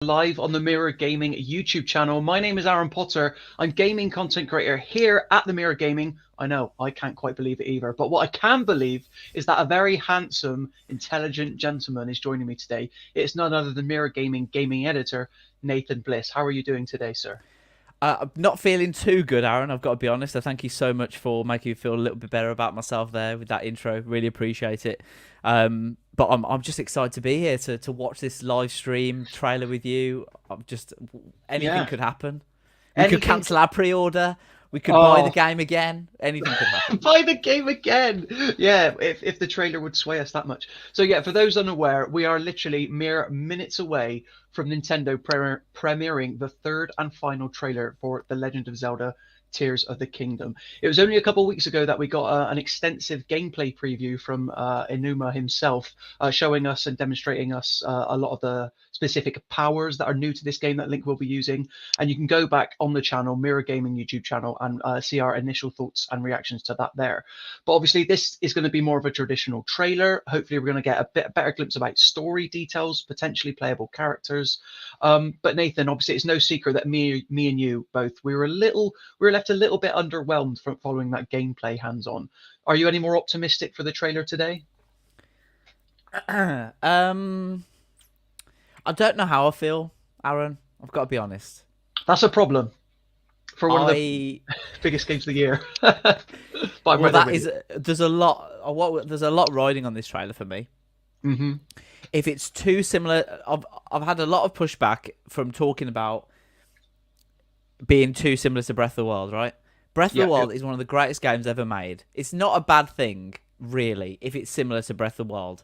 live on the Mirror Gaming YouTube channel. My name is Aaron Potter. I'm gaming content creator here at the Mirror Gaming. I know, I can't quite believe it either. But what I can believe is that a very handsome, intelligent gentleman is joining me today. It's none other than Mirror Gaming gaming editor, Nathan Bliss. How are you doing today, sir? I'm not feeling too good, Aaron. I've got to be honest. I thank you so much for making me feel a little bit better about myself there with that intro. Really appreciate it. But I'm just excited to be here to watch this live stream trailer with you. I'm just anything Yeah. could happen. We could Anything cancel our pre-order. We could buy the Oh, game again. Anything could happen. buy the game again. Yeah, if the trailer would sway us that much. So yeah, for those unaware, we are literally mere minutes away from Nintendo premiering the third and final trailer for The Legend of Zelda Tears of the Kingdom. It was only a couple of weeks ago that we got an extensive gameplay preview from Enuma himself, showing us and demonstrating us a lot of the specific powers that are new to this game that Link will be using. And you can go back on the channel, Mirror Gaming YouTube channel, and see our initial thoughts and reactions to that there. But obviously, this is going to be more of a traditional trailer. Hopefully, we're going to get a better glimpse about story details, potentially playable characters. But Nathan, obviously, it's no secret that me and you both we were left a little bit underwhelmed from following that gameplay hands-on. Are you any more optimistic for the trailer today? I don't know how I feel, Aaron. I've got to be honest. That's a problem for one of the I biggest games of the year. But I'm well, right there that with is you. there's a lot. There's a lot riding on this trailer for me. Hmm. If it's too similar, I've had a lot of pushback from talking about being too similar to Breath of the Wild, right? Breath of the Yeah, Wild is one of the greatest games ever made. It's not a bad thing, really, if it's similar to Breath of the Wild.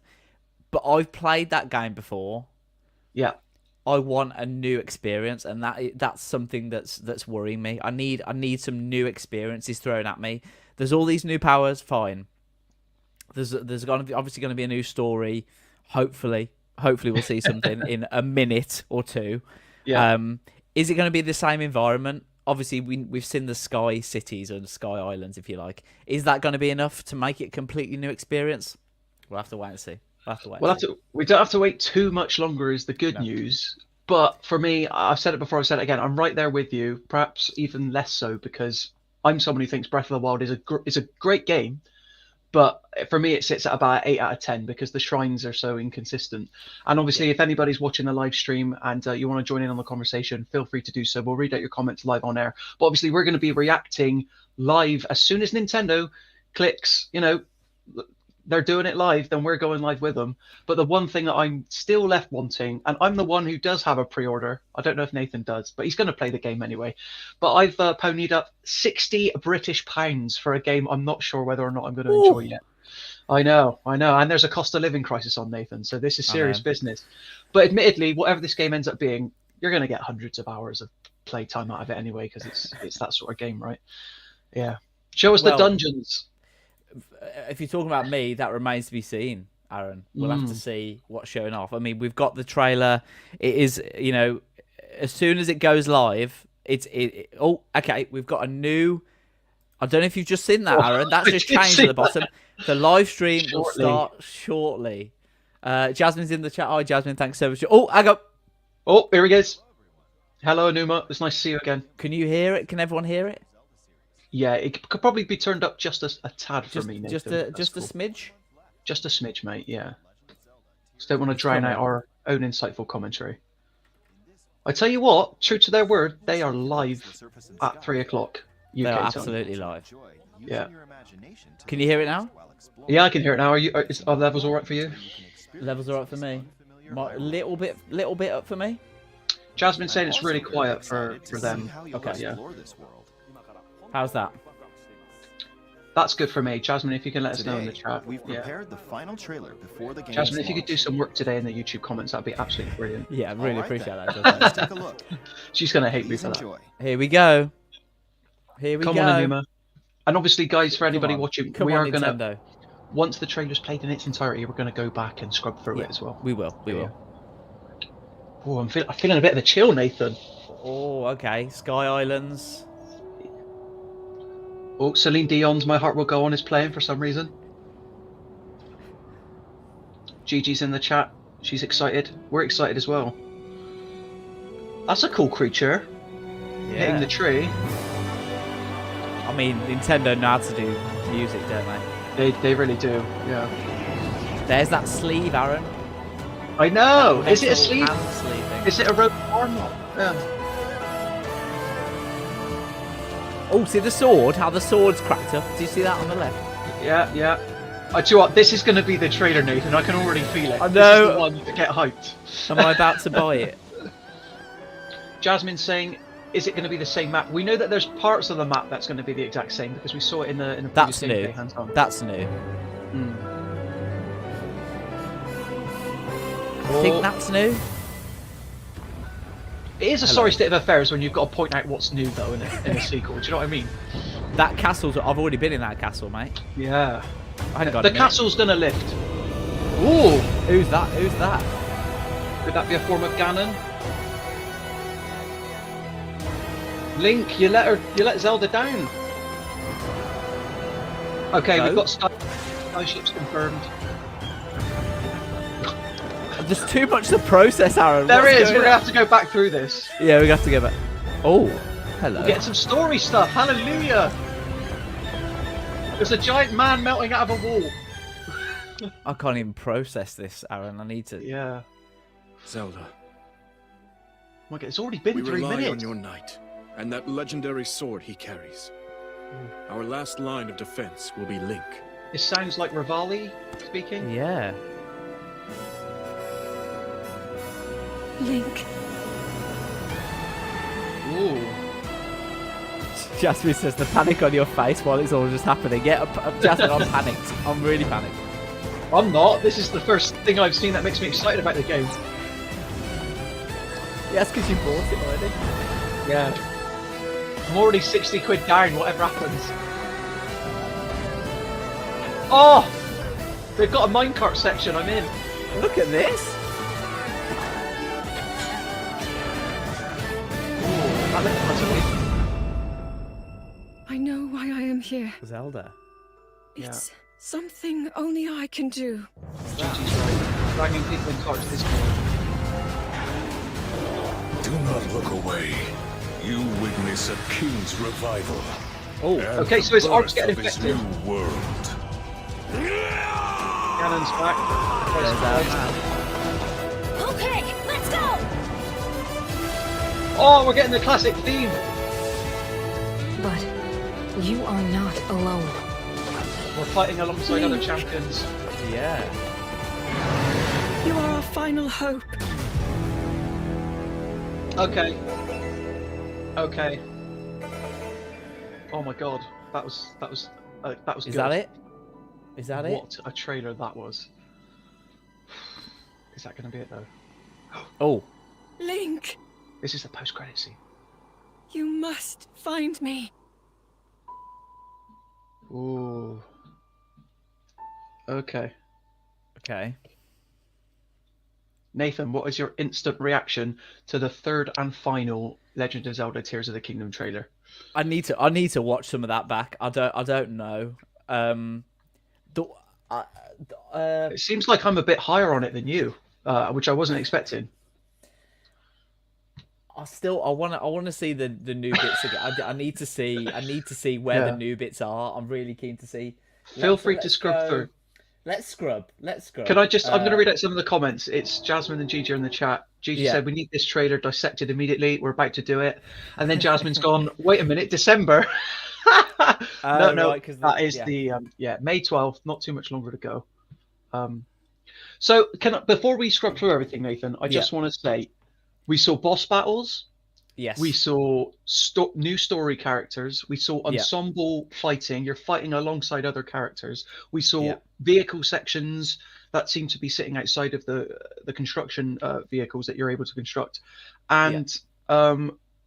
But I've played that game before. yeah, I want a new experience, and that's something that's worrying me. I need some new experiences thrown at me. There's all these new powers, fine. There's obviously going to be a new story. Hopefully we'll see something in a minute or two. yeah. Um, is it going to be the same environment? Obviously, we've seen the Sky Cities or the Sky Islands, if you like. Is that going to be enough to make it a completely new experience? We'll have to wait and see. We'll have to wait and see. We don't have to wait too much longer is the good No. news. But for me, I've said it before, I've said it again, I'm right there with you, perhaps even less so because I'm someone who thinks Breath of the Wild is a great game. But for me, it sits at about 8 out of 10 because the shrines are so inconsistent. And Yeah. obviously, if anybody's watching the live stream and you want to join in on the conversation, feel free to do so. We'll read out your comments live on air. But obviously, we're going to be reacting live as soon as Nintendo clicks, they're doing it live, then we're going live with them. But the one thing that I'm still left wanting, and I'm the one who does have a pre-order. I don't know if Nathan does, but he's going to play the game anyway. But I've ponied up 60 British pounds for a game I'm not sure whether or not I'm going to enjoy Ooh. yet. I know, and there's a cost of living crisis on Nathan, so this is I serious know. business. But admittedly, whatever this game ends up being, you're going to get hundreds of hours of playtime out of it anyway, because it's that sort of game, right? Yeah. Show us the Well, dungeons. if you're talking about me, that remains to be seen, Aaron. We'll have to Mm. see what's showing off. I mean, we've got the trailer. It is, as soon as it goes live, oh, okay, we've got a new. I don't know if you've just seen that, Oh, Aaron. That's I just did changed at see the that bottom. The live stream will shortly. start shortly. Jasmine's in the chat. Hi, Jasmine. Thanks so much. Oh, I go. Oh, here he is. Hello, Anuma. It's nice to see you again. Can you hear it? Can everyone hear it? Yeah, it could probably be turned up just a tad for Just, me, just Nathan. a, That's just a cool. smidge. Just a smidge, mate. Yeah. Just don't want to It's drown out coming. our own insightful commentary. I tell you what, true to their word, they are live at 3 o'clock They are UK time. absolutely live. Yeah. Can you hear it now? Yeah, I can hear it now. Are levels all right for you? Levels are up for me. Little bit up for me. Jasmine's saying it's really quiet for them. Okay. Yeah. How's that? That's good for me. Jasmine, if you can let us know in the chat. We've Yeah. prepared the final trailer before the game. Jasmine, if you could do some work today in the YouTube comments, that'd be absolutely brilliant. Yeah, I really All right, appreciate then. that. Jasmine. Let's take a look. She's going to hate me Please for that. enjoy. Here we go. Here we Come go. on, Anuma. And obviously, guys, for Come anybody on. watching, Come we on, are going to, Nintendo. once the trailer's played in its entirety, we're going to go back and scrub through Yeah, it as well. we will. We will. Oh, I'm feeling a bit of a chill, Nathan. Oh, okay. Sky Islands. Oh, Celine Dion's My Heart Will Go On is playing for some reason. Gigi's in the chat. She's excited. We're excited as well. That's a cool creature hitting the tree. I mean, Nintendo know how to do music, don't they? They really do. Yeah. There's that sleeve, Aaron. I know. That Is it a metal sleeve? hand sleeving. Is it a rope arm? Yeah. Oh, see the sword? How the sword's cracked up. Do you see that on the left? Yeah, yeah. Do you know what? This is going to be the trailer, Nathan. I can already feel it. I This know. is the one to get hyped. Am I about to buy it? Jasmine's saying, is it going to be the same map? We know that there's parts of the map that's going to be the exact same because we saw it in the previous That's gameplay new. hands-on. That's new. Mm. I think that's new. It is a Hello. sorry state of affairs when you've got to point out what's new though in a sequel. Do you know what I mean? That castle's. I've already been in that castle, mate. Yeah. I haven't got The a minute. castle's gonna lift. Ooh! Who's that? Who's that? Could that be a form of Ganon? Link, you let Zelda down. Okay, No. we've got skyships confirmed. There's too much to process, Aaron. There What's is. going We're gonna on? have to go back through this. Yeah, we have to go back. Oh, hello. We're getting some story stuff. Hallelujah! There's a giant man melting out of a wall. I can't even process this, Aaron. I need to. Yeah. Zelda, Oh my God, it's already been we 3 rely minutes. on your knight and that legendary sword he carries. Our last line of defense will be Link. It sounds like Rivali speaking. Yeah. Link. Ooh. Jasmine says the panic on your face while it's all just happening. Yeah, Jasmine, I'm panicked. I'm really panicked. I'm not. This is the first thing I've seen that makes me excited about the game. Yes, because you bought it already. Yeah. I'm already 60 quid down, whatever happens. Oh! They've got a minecart section, I'm in. Look at this. Ooh, that looks fun. I know why I am here. Zelda. Yeah. It's something only I can do. Gigi's right. Dragging people in carts this point. Do not look away. You witness a king's revival. Oh, and okay, so the his arm's birth getting of his infected. new world. Ganon's back. there's that man. Okay, let's go! Oh, we're getting the classic theme. But you are not alone. We're fighting alongside other champions. Yeah. You are our final hope. Okay. Okay. Oh my God, that was Is good. that it? Is that it? What a trailer that was. Is that going to be it though? Oh, Link, This is the post-credit scene. you must find me. Ooh. Okay. okay. Nathan, what is your instant reaction to the third and final Legend of Zelda Tears of the Kingdom trailer? I need to watch some of that back. I don't know. It seems like I'm a bit higher on it than you, which I wasn't expecting. I want to see the new bits again. I need to see where Yeah. the new bits are. I'm really keen to see. Feel free to let's scrub go. through. Let's scrub. Can I just? I'm going to read out some of the comments. It's Jasmine and Gigi in the chat. Gigi Yeah. said, "We need this trailer dissected immediately. We're about to do it." And then Jasmine's gone, "Wait a minute, December." No, right, 'cause that is May 12th. Not too much longer to go. So before we scrub through everything, Nathan, I just want to say, we saw boss battles. Yes. We saw new story characters. We saw ensemble fighting. You're fighting alongside other characters. We saw vehicle sections that seem to be sitting outside of the construction vehicles that you're able to construct. And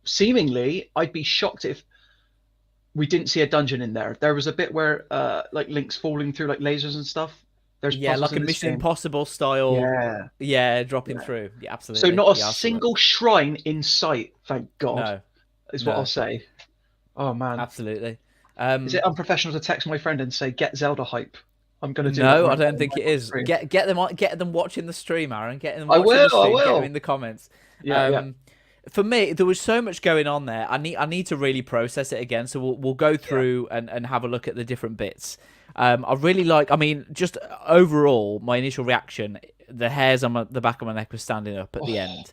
seemingly, I'd be shocked if we didn't see a dungeon in there. There was a bit where like Link's falling through like lasers and stuff. There's puzzles like a in this Mission game. Impossible style. Yeah. Dropping through. Yeah, absolutely. So not a Yeah, single shrine in sight, thank God, No, is what I'll say. Oh man, absolutely. is it unprofessional to text my friend and say get Zelda hype? I'm gonna do. No, that I right don't now think on it my is. stream. Get them watching the stream, Aaron. Get them I watching will, the stream. I Get will. them in the comments. Yeah, for me, there was so much going on there. I need to really process it again. So we'll go through and have a look at the different bits. I really like. I mean, just overall, my initial reaction, the hairs on the back of my neck was standing up at the end.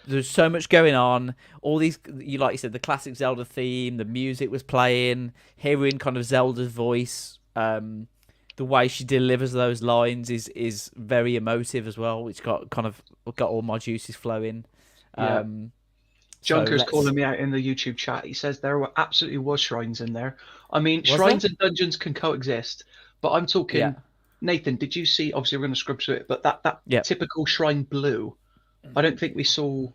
There's so much going on. All these, like you said, the classic Zelda theme, the music was playing, hearing kind of Zelda's voice. The way she delivers those lines is very emotive as well. It's got all my juices flowing. Yeah. Junker's let's- calling me out in the YouTube chat. He says there absolutely was shrines in there. I mean, Was shrines there? and dungeons can coexist, but I'm talking. Yeah. Nathan, did you see? Obviously, we're going to scrub through it, but that Yeah. typical shrine blue. I don't think we saw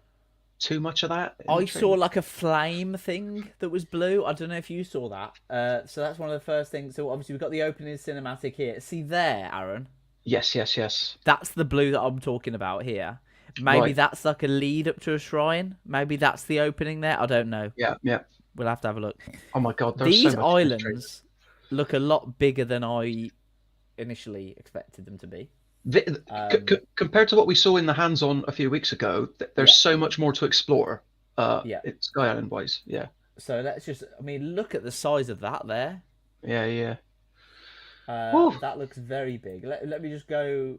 too much of that. in the I saw trailer. like a flame thing that was blue. I don't know if you saw that. So that's one of the first things. So obviously we've got the opening cinematic here. See there, Aaron? Yes. That's the blue that I'm talking about here. Maybe Right. that's like a lead up to a shrine. Maybe that's the opening there. I don't know. Yeah. We'll have to have a look. Oh my God, there's These so much in this trailer. islands look a lot bigger than I initially expected them to be. Compared to what we saw in the hands-on a few weeks ago, there's so much more to explore. It's Sky Island wise. Yeah. So look at the size of that there. Yeah. Woo. That looks very big. Let me just go.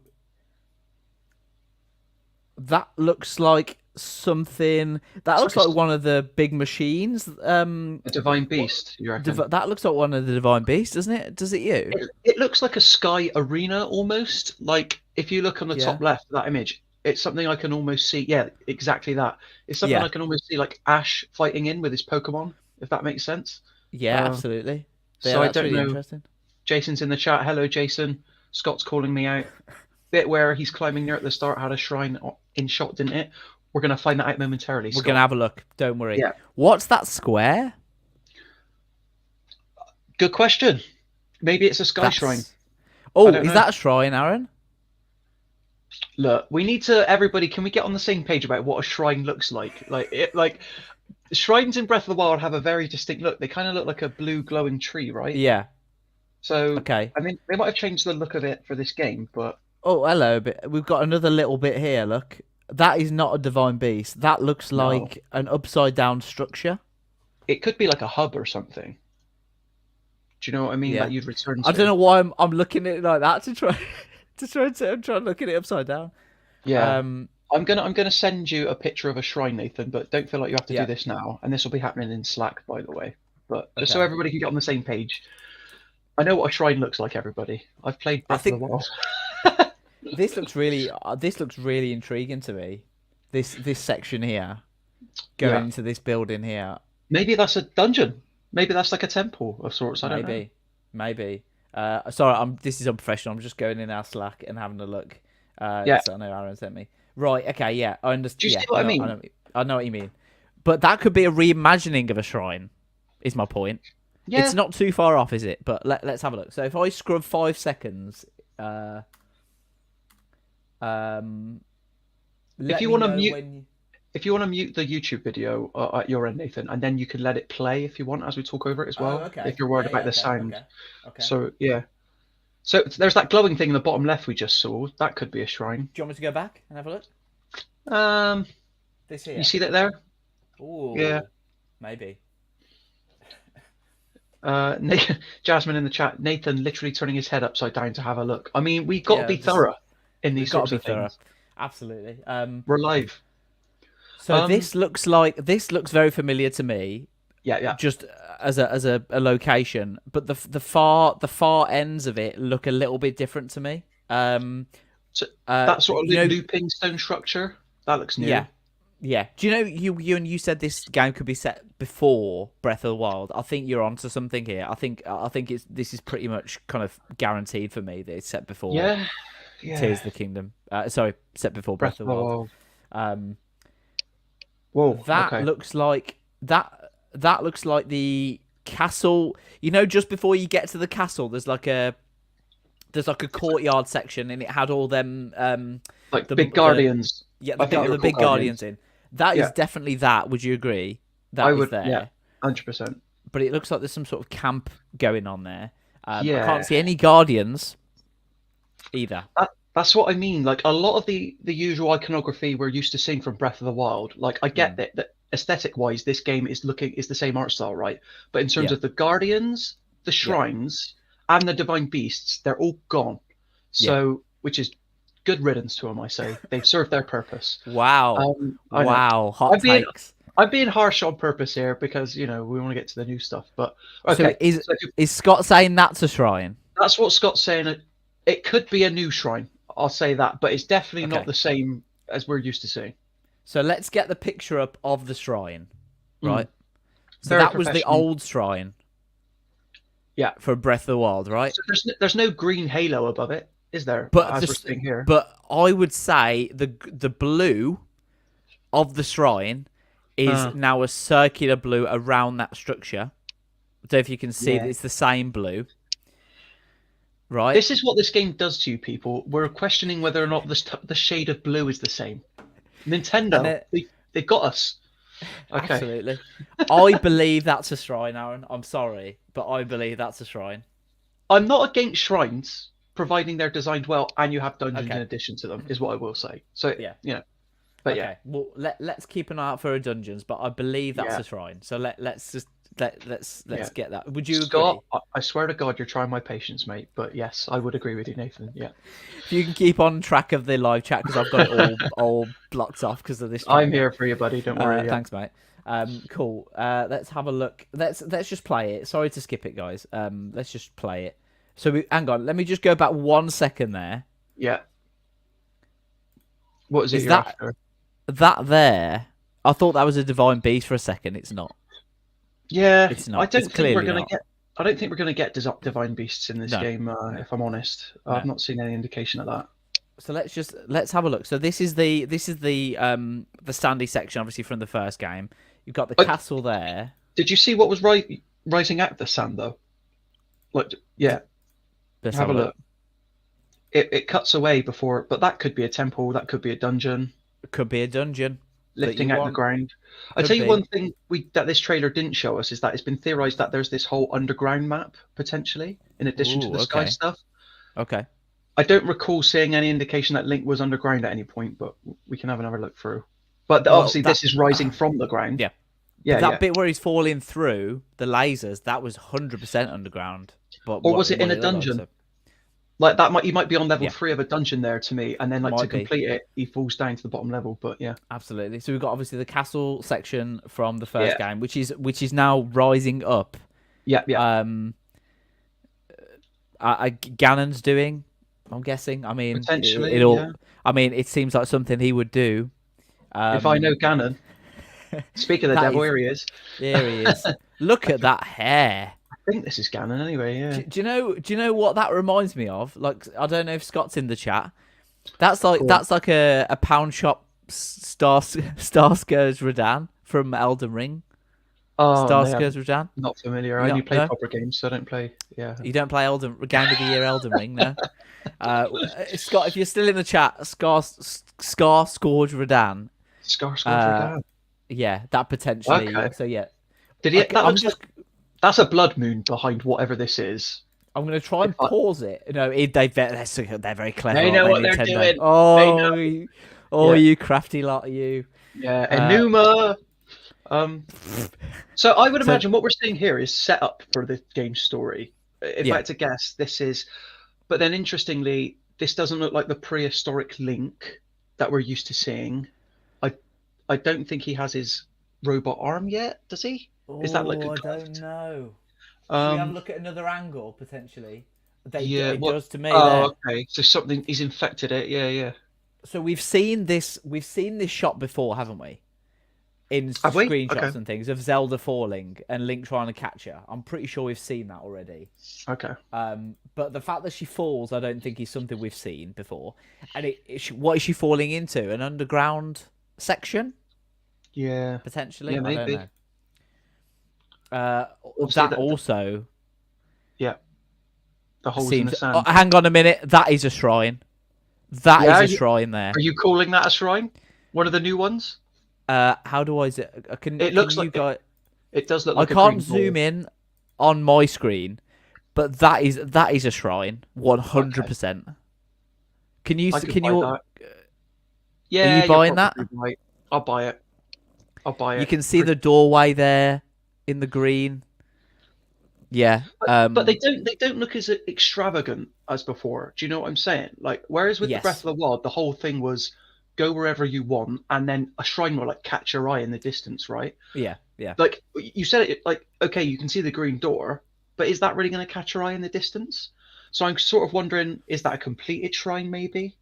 That looks like something. That looks like like one of the big machines. A divine beast, you reckon? That looks like one of the divine beasts, doesn't it? Does it you? It looks like a sky arena almost. Like if you look on the top left of that image, it's something I can almost see. Yeah, exactly that. It's something I can almost see like Ash fighting in with his Pokemon, if that makes sense. Yeah, absolutely. Yeah, so I that's don't really know. interesting. Jason's in the chat. Hello, Jason. Scott's calling me out. Bit where he's climbing near at the start had a shrine in shot, didn't it? We're gonna find that out momentarily. We're Scott. gonna have a look. Don't worry. Yeah. What's that square? Good question. Maybe it's a sky shrine. Oh, I don't is know. that a shrine, Aaron? Look, we need to. Everybody, can we get on the same page about what a shrine looks like? Like shrines in Breath of the Wild have a very distinct look. They kind of look like a blue glowing tree, right? Yeah. So Okay. I mean, they might have changed the look of it for this game, but Oh, hello. We've got another little bit here. Look, that is not a divine beast. That looks like an upside down structure. it could be like a hub or something. Do you know what I mean? Yeah. That you'd return to. I don't know why I'm looking at it like that to try I'm trying to look at it upside down. Yeah. I'm gonna send you a picture of a shrine, Nathan, but don't feel like you have to Yeah. do this now. And this will be happening in Slack, by the way. But just so Okay. everybody can get on the same page. I know what a shrine looks like, everybody. I've played Breath of the Wild. This looks really intriguing to me. This section here, going into this building here. Maybe that's a dungeon. Maybe that's like a temple of sorts. I don't know. Maybe. Sorry, this is unprofessional. I'm just going in our Slack and having a look. Yeah. So I know Aaron sent me. Right. Okay. Yeah. I understand. Do you Yeah, see what I mean? I know what you mean. But that could be a reimagining of a shrine. Is my point. Yeah. It's not too far off, is it? But let's have a look. So if I scrub 5 seconds, If you want to mute, if you want to mute the YouTube video at your end, Nathan, and then you can let it play if you want as we talk over it as well. okay. If you're worried about the okay, sound. Okay. So yeah. So there's that glowing thing in the bottom left we just saw. That could be a shrine. Do you want me to go back and have a look? This here. You see that there? Ooh. Yeah. Maybe. Jasmine in the chat. Nathan literally turning his head upside down to have a look. I mean, we got to be just- thorough in these Got sorts to be of thorough. things. Absolutely. We're live. So this looks very familiar to me. Yeah. Just as a location, but the far ends of it look a little bit different to me. So that sort of you know- looping stone structure. That looks new. Yeah. Do you know you said this game could be set before Breath of the Wild? I think you're onto something here. I think this is pretty much kind of guaranteed for me that it's set before. Yeah. Tears of the Kingdom. Set before Breath of the Wild. Whoa. That okay. looks like that looks like the castle. You know, just before you get to the castle, there's like a courtyard section, and it had all them like the big guardians. The big guardians in. That is definitely that. Would you agree? That is there. Yeah, 100%. But it looks like there's some sort of camp going on there. I Yeah. can't see any guardians either. That's what I mean. Like a lot of the usual iconography we're used to seeing from Breath of the Wild. Like I get that aesthetic wise, this game is the same art style, right? But in terms Yeah. of the guardians, the shrines, and the divine beasts, they're all gone. So, which is good riddance to them, I say. They've served their purpose. Wow. I know. Wow. Hot takes. I'm being harsh on purpose here because we want to get to the new stuff. But So okay, is Scott saying that's a shrine? that's what Scott's saying. It could be a new shrine. I'll say that, but it's definitely not the same as we're used to seeing. So let's get the picture up of the shrine, right? So Very that was the professional. old shrine. Yeah. For Breath of the Wild, right? So there's no green halo above it, is there? But as we're seeing here. But I would say the blue of the shrine is now a circular blue around that structure. I don't know if you can see that it's the same blue. Right. This is what this game does to you people. We're questioning whether or not the shade of blue is the same. Nintendo, they got us. Okay. Absolutely. I believe that's a shrine, Aaron. I'm sorry, but I believe that's a shrine. I'm not against shrines, providing they're designed well and you have dungeons in addition to them, is what I will say. So, But okay. Well, let's keep an eye out for dungeons, but I believe that's a shrine. So let's get that. Would you Scott, agree? I swear to God, you're trying my patience, mate. But yes, I would agree with you, Nathan. Yeah. If you can keep on track of the live chat, because I've got it all blocked off because of this. I'm here for you, buddy. Don't worry. Thanks, mate. Cool. Let's have a look. Let's just play it. Sorry to skip it, guys. Let's just play it. So hang on. Let me just go back 1 second there. Yeah. What is it you're after? That there? I thought that was a divine beast for a second. It's not. Yeah, it's not. I don't think we're gonna get divine beasts in this game. If I'm honest, I've not seen any indication of that. So let's have a look. So this is the standy section, obviously from the first game. You've got the castle there. Did you see what was rising out of the sand though? Like, yeah. Let's have a look. It cuts away before, but that could be a temple. That could be a dungeon. It could be a dungeon. Lifting out the ground. I'll tell you one thing that this trailer didn't show us is that it's been theorized that there's this whole underground map potentially in addition to the sky stuff. Okay. I don't recall seeing any indication that Link was underground at any point, but we can have another look through. But obviously this is rising from the ground. Yeah. Yeah. That bit where he's falling through the lasers, that was 100% underground. But or was it in a dungeon? Like that you might be on level 3 of a dungeon there to me, and then to complete it, he falls down to the bottom level. But yeah, absolutely. So we've got obviously the castle section from the first game, which is now rising up. Yeah. Ganon's doing. I'm guessing. I mean, potentially. I mean, it seems like something he would do. If I know Ganon. Speak of the devil, here he is. Here he is. Look at that hair. I think this is Ganon anyway. Yeah. Do you know what that reminds me of? Like, I don't know if Scott's in the chat. That's like a pound shop Starscourge Radan from Elden Ring. Oh, Starscourge Radan. Not familiar. I only play proper games, so I don't play. Yeah. You don't play Game of the Year Elden Ring, no. Scott, if you're still in the chat, Scarscourge Radan. Scarscourge Radan. Yeah, that potentially. Okay. So yeah. Did he? That's a blood moon behind whatever this is. I'm going to try and pause it. No, they're very clever. They know what they're doing. You crafty lot, you. Yeah, Enuma. So I would imagine what we're seeing here is set up for the game story. If I had to guess, this is. But then interestingly, this doesn't look like the prehistoric Link that we're used to seeing. I don't think he has his robot arm yet, does he? Is that like a I don't know. Should we have a look at another angle potentially? It does to me. Oh, okay. So something he's infected it. Yeah. So we've seen this shot before, haven't we? In screenshots and things of Zelda falling and Link trying to catch her. I'm pretty sure we've seen that already. Okay. But the fact that she falls, I don't think is something we've seen before. And what is she falling into? An underground section? Yeah. Potentially. Yeah, maybe. I don't know. That also. Yeah. The holes in the sand. Hang on a minute. That is a shrine. That is a shrine there. Are you calling that a shrine? One of the new ones? How do I? It looks like it does look like. I can't zoom in on my screen, but that is a shrine. 100%. Can you? Yeah. Are you buying that? Right. I'll buy it. I'll buy it. You can see the doorway there in the green. Yeah. But they don't look as extravagant as before. Do you know what I'm saying? Like, whereas with the Breath Yes. of the Wild, the whole thing was go wherever you want, and then a shrine will like catch your eye in the distance, right? Yeah. Yeah. Like you said it, like okay, you can see the green door, but is that really going to catch your eye in the distance? So I'm sort of wondering, is that a completed shrine maybe,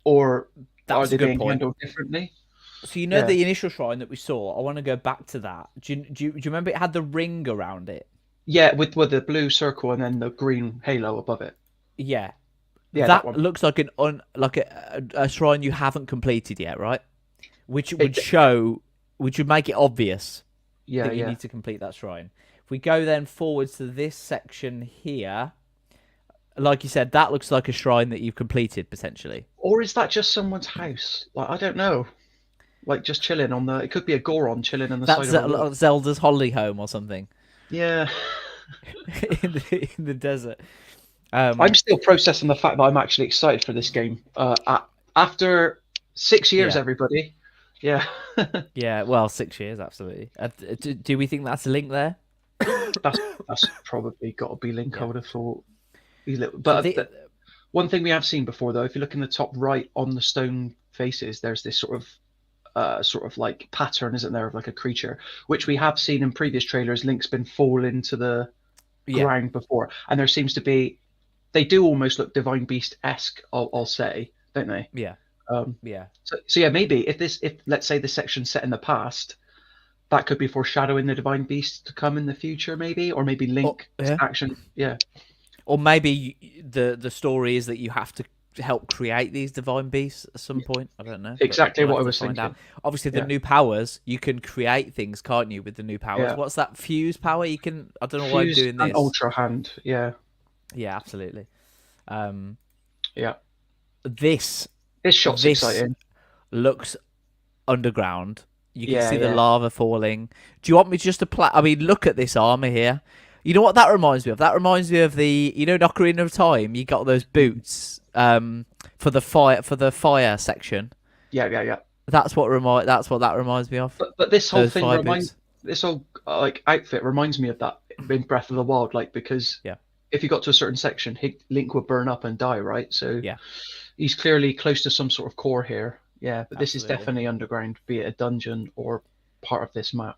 or are That's a they good being point. handled differently? So you know Yeah, the initial shrine that we saw. I want to go back to that. Do you remember it had the ring around it? yeah, with the blue circle and then the green halo above it. Yeah. Yeah, that That one. looks like a shrine you haven't completed yet, right? Which would It, show, which would make it obvious yeah, that you yeah. need to complete that shrine. If we go then forwards to this section here, like you said, that looks like a shrine that you've completed potentially. Or is that just someone's house? Like I don't know. Like just chilling on the. It could be a Goron chilling on the That's side of a wood. Zelda's holiday home or something Yeah. in the desert. I'm still processing the fact that I'm actually excited for this game. After 6 years, Yeah. everybody. Yeah. Yeah, well, 6 years, absolutely. Do we think that's a link there? that's probably got to be Link. I Yeah. would have thought. These little- So But one thing we have seen before, though, if you look in the top right on the stone faces, there's this sort of like pattern, isn't there, of like a creature, which we have seen in previous trailers. Link's been falling to the yeah, ground before, and there seems to be. They do almost look Divine Beast esque. I'll say, don't they? yeah, Um, yeah. so yeah, maybe if let's say the section's set in the past, that could be foreshadowing the Divine Beast to come in the future, maybe, or maybe Link Yeah. action. Yeah, Or maybe the story is that you have to help create these divine beasts at some point. I don't know. But exactly we'll what have I to was find thinking. Obviously, the Yeah. new powers you can create things, can't you? With the new powers, Yeah. what's that fuse power? You can. I don't know why I'm Fuse doing and this. Ultra Hand. Yeah, Yeah, absolutely. yeah. This This shot's This- exciting. looks underground. You can Yeah, see the yeah. lava falling. Do you want me just to play? I mean, look at this armor here. You know what that reminds me of? That reminds me of Ocarina of Time. You got those boots for the fire section. Yeah, yeah, yeah. That's what that reminds me of. But this whole Those thing fire reminds boots. this whole like outfit reminds me of that in Breath of the Wild, like because Yeah. if you got to a certain section, Link would burn up and die, right? So Yeah. he's clearly close to some sort of core here. Yeah, but this is Absolutely. definitely underground, be it a dungeon or part of this map.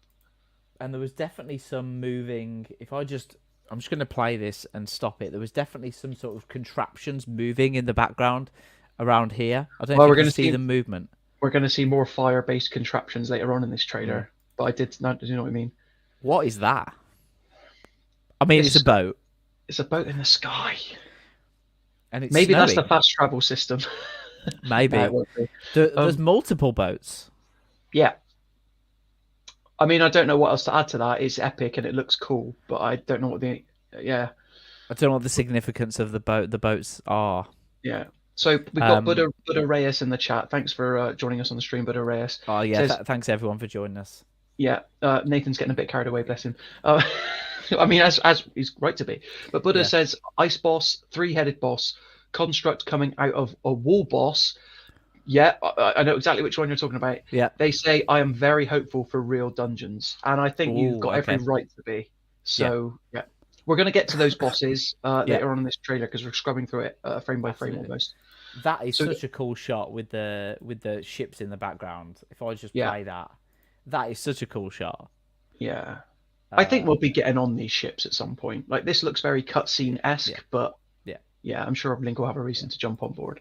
And there was definitely some moving. I'm just going to play this and stop it. There was definitely some sort of contraptions moving in the background around here. I don't know Well, if we're you can gonna see see- the movement. We're going to see more fire-based contraptions later on in this trailer. But I did not. Do you know what I mean? What is that? I mean, it's a boat, It's a boat in the sky. and it's Maybe that's the snowing. fast travel system. Maybe No, it won't be. there's multiple boats. Yeah. I mean, I don't know what else to add to that. It's epic and it looks cool, but I don't know what the. Yeah, I don't know what the significance of the boats are. yeah. So we've got Buddha Reyes in the chat. Thanks for joining us on the stream, Buddha Reyes. Oh yeah, Says- thanks everyone for joining us. Yeah, Nathan's getting a bit carried away, bless him. I mean, as he's right to be. But Buddha Yeah. says, Ice Boss, three-headed boss, construct coming out of a wall boss. Yeah, I know exactly which one you're talking about. Yeah. They say, I am very hopeful for real dungeons. And I think you've Ooh, got every okay. right to be. So, yeah. We're going to get to those bosses Yeah. later on in this trailer because we're scrubbing through it frame by frame Absolutely. almost. That is So- such a cool shot with the ships in the background. If I just Yeah. play that is such a cool shot. Yeah. I think Uh, we'll be getting on these ships at some point. Like, this looks very cutscene-esque, Yeah. but Yeah. I'm sure Link will have a reason to jump on board.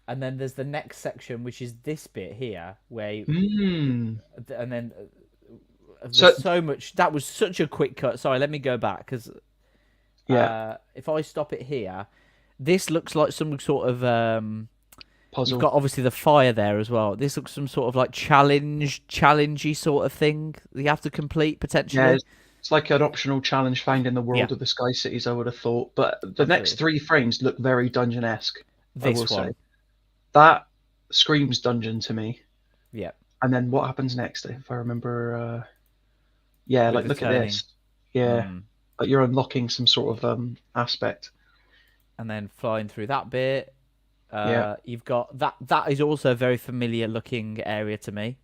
And then there's the next section, which is this bit here, where Hmm. and then there's So- so much. That was such a quick cut. Sorry, let me go back because if I stop it here, this looks like some sort of Puzzle. You've got obviously the fire there as well. This looks some sort of like challengey sort of thing that you have to complete potentially. Yeah, it's like an optional challenge found in the world Yeah. of the Sky Cities, I would have thought. But the next Absolutely. 3 frames look very dungeon-esque, I This will one, say. That screams dungeon to me. yeah. And then what happens next, if I remember? Yeah, With like the look turning. at this. Yeah, Mm. like you're unlocking some sort of aspect. And then flying through that bit. Yeah. You've got that. That is also a very familiar looking area to me.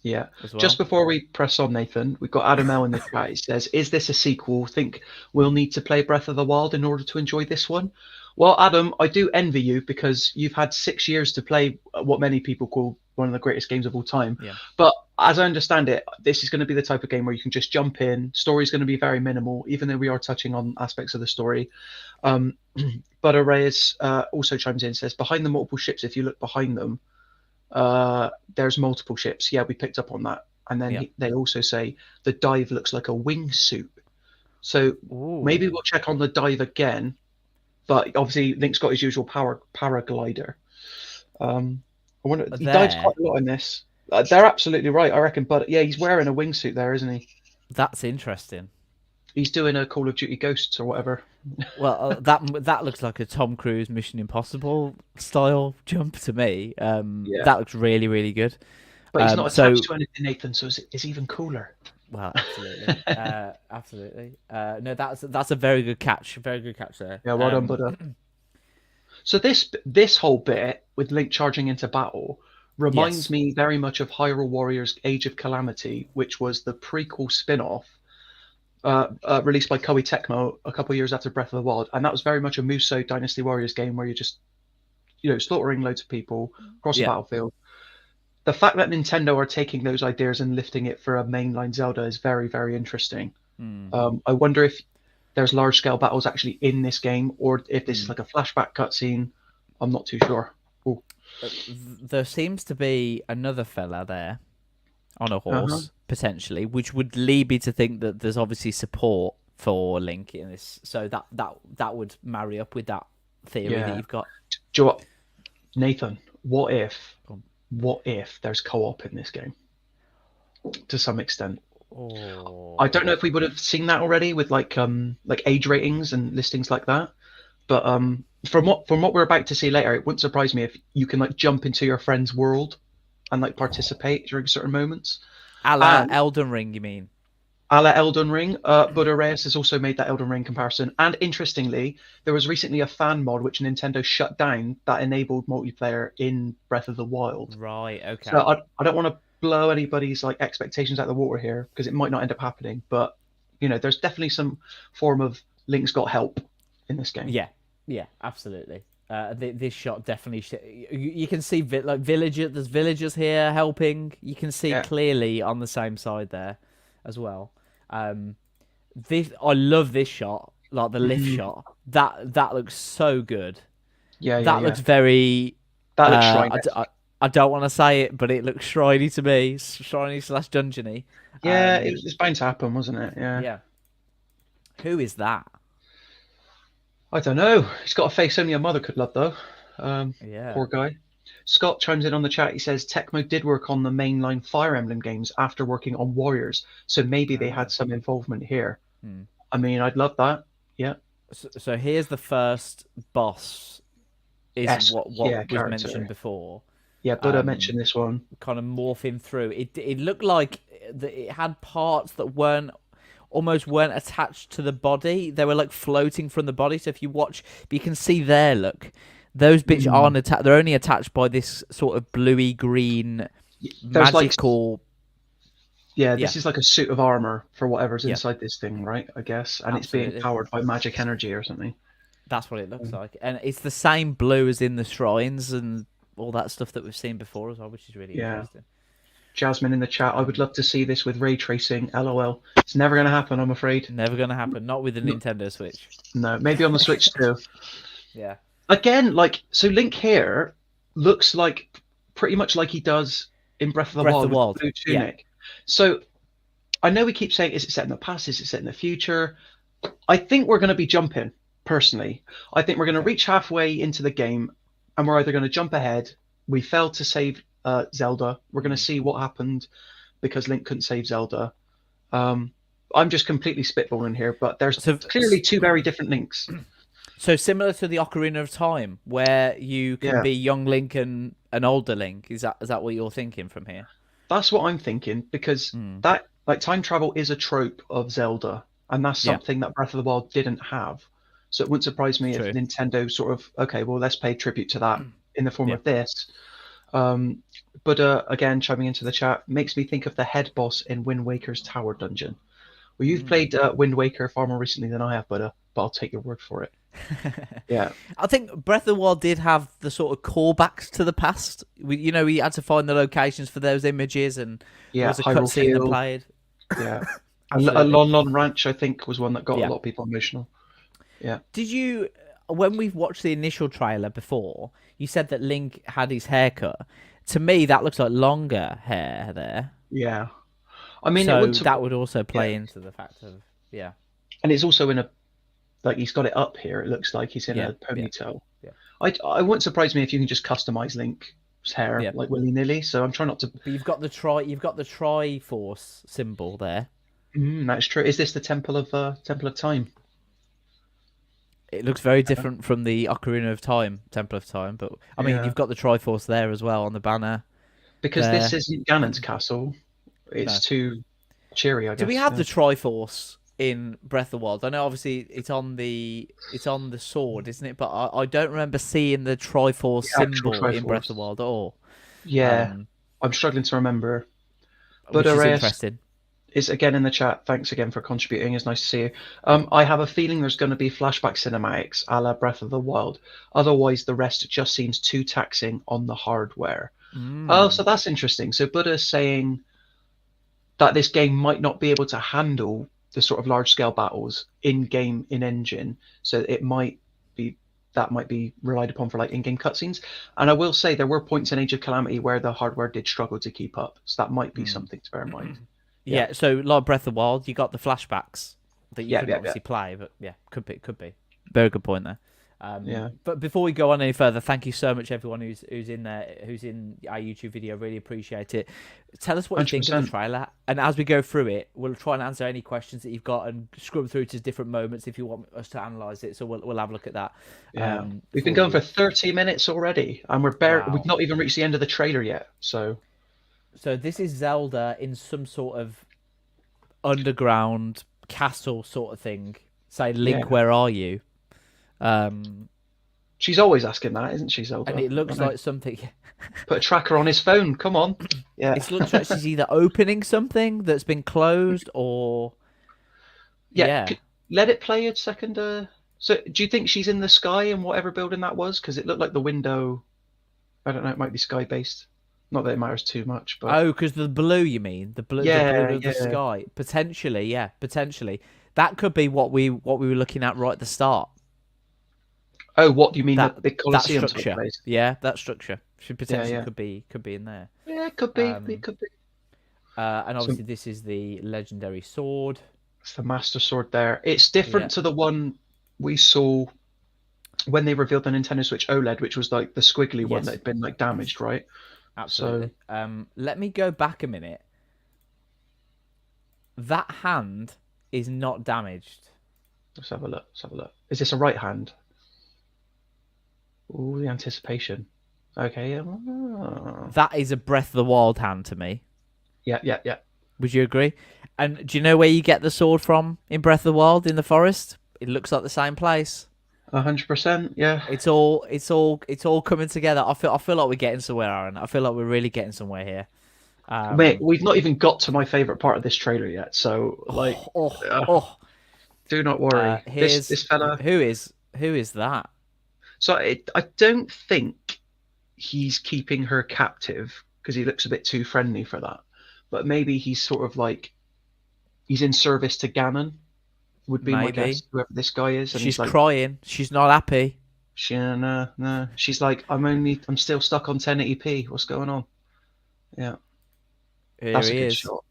Yeah. as well. Just before we press on, Nathan, we've got Adam L in the chat. He says, "Is this a sequel? Think we'll need to play Breath of the Wild in order to enjoy this one?" Well, Adam, I do envy you because you've had 6 years to play what many people call one of the greatest games of all time. Yeah. But as I understand it, this is going to be the type of game where you can just jump in. Story's going to be very minimal, even though we are touching on aspects of the story. But Reyes also chimes in and says, "Behind the multiple ships, if you look behind them, there's multiple ships." Yeah, we picked up on that. And then Yeah. they also say the dive looks like a wingsuit. So maybe we'll check on the dive again. But obviously, Link's got his usual paraglider. I wonder, he dives There. quite a lot in this. They're absolutely right, I reckon. But yeah, he's wearing a wingsuit there, isn't he? That's interesting. He's doing a Call of Duty Ghosts or whatever. Well, that looks like a Tom Cruise Mission Impossible style jump to me. That looks really, really good. But he's not attached to anything, Nathan, so it's even cooler. Well, absolutely, absolutely. No, that's a very good catch. Very good catch there. Yeah, well done, Buddha. So this whole bit with Link charging into battle reminds me very much of Hyrule Warriors: Age of Calamity, which was the prequel spin-off released by Koei Tecmo a couple of years after Breath of the Wild, and that was very much a Musou Dynasty Warriors game where you're just, slaughtering loads of people across the battlefield. The fact that Nintendo are taking those ideas and lifting it for a mainline Zelda is very, very interesting. I wonder if there's large-scale battles actually in this game, or if this is like a flashback cutscene. I'm not too sure. Ooh. There seems to be another fella there on a horse, potentially, which would lead me to think that there's obviously support for Link in this. So that would marry up with that theory that you've got. Do you know what, Nathan? What if there's co-op in this game? To some extent. I don't know if we would have seen that already with like age ratings and listings like that. But from what we're about to see later, it wouldn't surprise me if you can like jump into your friend's world and like participate during certain moments. A la Elden Ring, you mean? A la Elden Ring. Buddha Reyes has also made that Elden Ring comparison. And interestingly, there was recently a fan mod which Nintendo shut down that enabled multiplayer in Breath of the Wild. Right, okay. So I don't want to blow anybody's like expectations out of the water here because it might not end up happening. But, there's definitely some form of Link's got help in this game. Yeah, absolutely. This shot definitely you can see there's villagers here helping. You can see clearly on the same side there as well. I love this shot, like the lift shot. That looks so good. That looks very. That looks shriny. I don't want to say it, but it looks shriny to me, shriny/dungeony. Yeah, it's bound to happen, wasn't it? Yeah. Yeah. Who is that? I don't know. He's got a face only a mother could love, though. Poor guy. Scott chimes in on the chat. He says Tecmo did work on the mainline Fire Emblem games after working on Warriors, so maybe they had some involvement here. I mean, I'd love that. Yeah. So here's the first boss. What was mentioned before. Yeah, Buddha mentioned this one. Kind of morphing through. It looked like it had parts that almost weren't attached to the body. They were like floating from the body. So if you watch, you can see there, look, those bits aren't attached. They're only attached by this sort of bluey green magical. This is like a suit of armor for whatever's inside this thing, right? I guess, and Absolutely. It's being powered by magic energy or something. That's what it looks like, and it's the same blue as in the shrines and all that stuff that we've seen before as well, which is really interesting. Jasmine in the chat, I would love to see this with ray tracing. LOL. It's never going to happen, I'm afraid. Never going to happen. Not with the Nintendo Switch. No, maybe on the Switch too. Yeah. Again, so Link here looks like pretty much like he does in Breath of the Wild with the blue tunic. Yeah. So I know we keep saying, is it set in the past? Is it set in the future? I think we're going to be jumping, personally. I think we're going to reach halfway into the game and we're either going to jump ahead. We failed to save Zelda. We're going to see what happened because Link couldn't save Zelda. I'm just completely spitballing here, but there's clearly two very different Links. So similar to the Ocarina of Time, where you can be young Link and an older Link. Is that what you're thinking from here? That's what I'm thinking, because that time travel is a trope of Zelda, and that's something that Breath of the Wild didn't have. So it wouldn't surprise me if Nintendo sort of, okay, well, let's pay tribute to that in the form of this. But again, chiming into the chat, makes me think of the head boss in Wind Waker's Tower Dungeon. Well, you've played Wind Waker far more recently than I have, but I'll take your word for it. Yeah. I think Breath of the Wild did have the sort of callbacks to the past. We had to find the locations for those images, and there Yeah, was a Hyrule cutscene that Field. played. Yeah. And Absolutely. Lon Lon Ranch, I think, was one that got Yeah. a lot of people emotional. Yeah. Did you, when we've watched the initial trailer before, you said that Link had his hair cut. To me, that looks like longer hair there. Yeah. I mean, So it would. that would also play Yeah. into the fact of, yeah. And it's also in a, like, he's got it up here. It looks like he's in Yeah, a ponytail. yeah. I wouldn't surprise me if you can just customize Link's hair Yeah. like willy nilly. So I'm trying not to. But you've got the Triforce symbol there. That's true. Is this the Temple of Time? It looks very different from the Ocarina of Time, Temple of Time, but I mean, Yeah. you've got the Triforce there as well on the banner. Because there. this isn't Ganon's castle. It's No. too cheery, I guess. Do we have yeah. the Triforce in Breath of the Wild? I know obviously it's on the sword, isn't it? But I don't remember seeing the Triforce The actual symbol in Breath Triforce. of the Wild at all. Yeah, I'm struggling to remember. But Which is Arias interesting. is again in the chat. Thanks again for contributing. It's nice to see you. I have a feeling there's going to be flashback cinematics a la Breath of the Wild. Otherwise, the rest just seems too taxing on the hardware. Oh, so that's interesting. So Buddha's saying that this game might not be able to handle the sort of large scale battles in game in engine. So it might be relied upon for like in-game cutscenes. And I will say there were points in Age of Calamity where the hardware did struggle to keep up. So that might be something to bear in mind. Yeah. So like Breath of the Wild, you got the flashbacks that you could yeah. obviously play, but yeah, could be. Very good point there. Yeah. But before we go on any further, thank you so much everyone who's in there, who's in our YouTube video. Really appreciate it. Tell us what you think of the 100%. trailer, and as we go through it, we'll try and answer any questions that you've got and scrub through to different moments if you want us to analyze it. So we'll have a look at that. Yeah. We've been going for 30 minutes already, and we've not even reached the end of the trailer yet. So this is Zelda in some sort of underground castle sort of thing. Say, Link, where are you? She's always asking that, isn't she, Zelda? And it looks like something. Put a tracker on his phone. Come on. Yeah. It looks like she's either opening something that's been closed or. Yeah. Let it play a second. So, do you think she's in the sky in whatever building that was? Because it looked like the window. I don't know. It might be sky based. Not that it matters too much, but Oh, because the blue, you mean the blue of the sky? Potentially, yeah, potentially. That could be what we were looking at right at the start. Oh, what do you mean? That the Colosseum type structure, place? yeah, that structure should potentially Yeah. could be in there. Yeah, it could be. It could be. And obviously, this is the legendary sword. It's the Master Sword there. It's different to the one we saw when they revealed the Nintendo Switch OLED, which was like the squiggly one that had been like damaged, right? Absolutely. Let me go back a minute. That hand is not damaged. Let's have a look. Is this a right hand? Ooh, the anticipation. Okay, yeah. That is a Breath of the Wild hand to me. Yeah. Would you agree? And do you know where you get the sword from in Breath of the Wild in the forest? It looks like the same place. 100%. Yeah. It's all coming together. I feel like we're getting somewhere, Aaron. I feel like we're really getting somewhere here. Mate, we've not even got to my favorite part of this trailer yet. So, like, do not worry. This fella. Who is that? So I don't think he's keeping her captive because he looks a bit too friendly for that. But maybe he's sort of like he's in service to Ganon. Would be my guess. Whoever this guy is. And She's like, crying. She's not happy. No. She's like, I'm still stuck on 1080p. What's going on? Yeah. That's a good shot.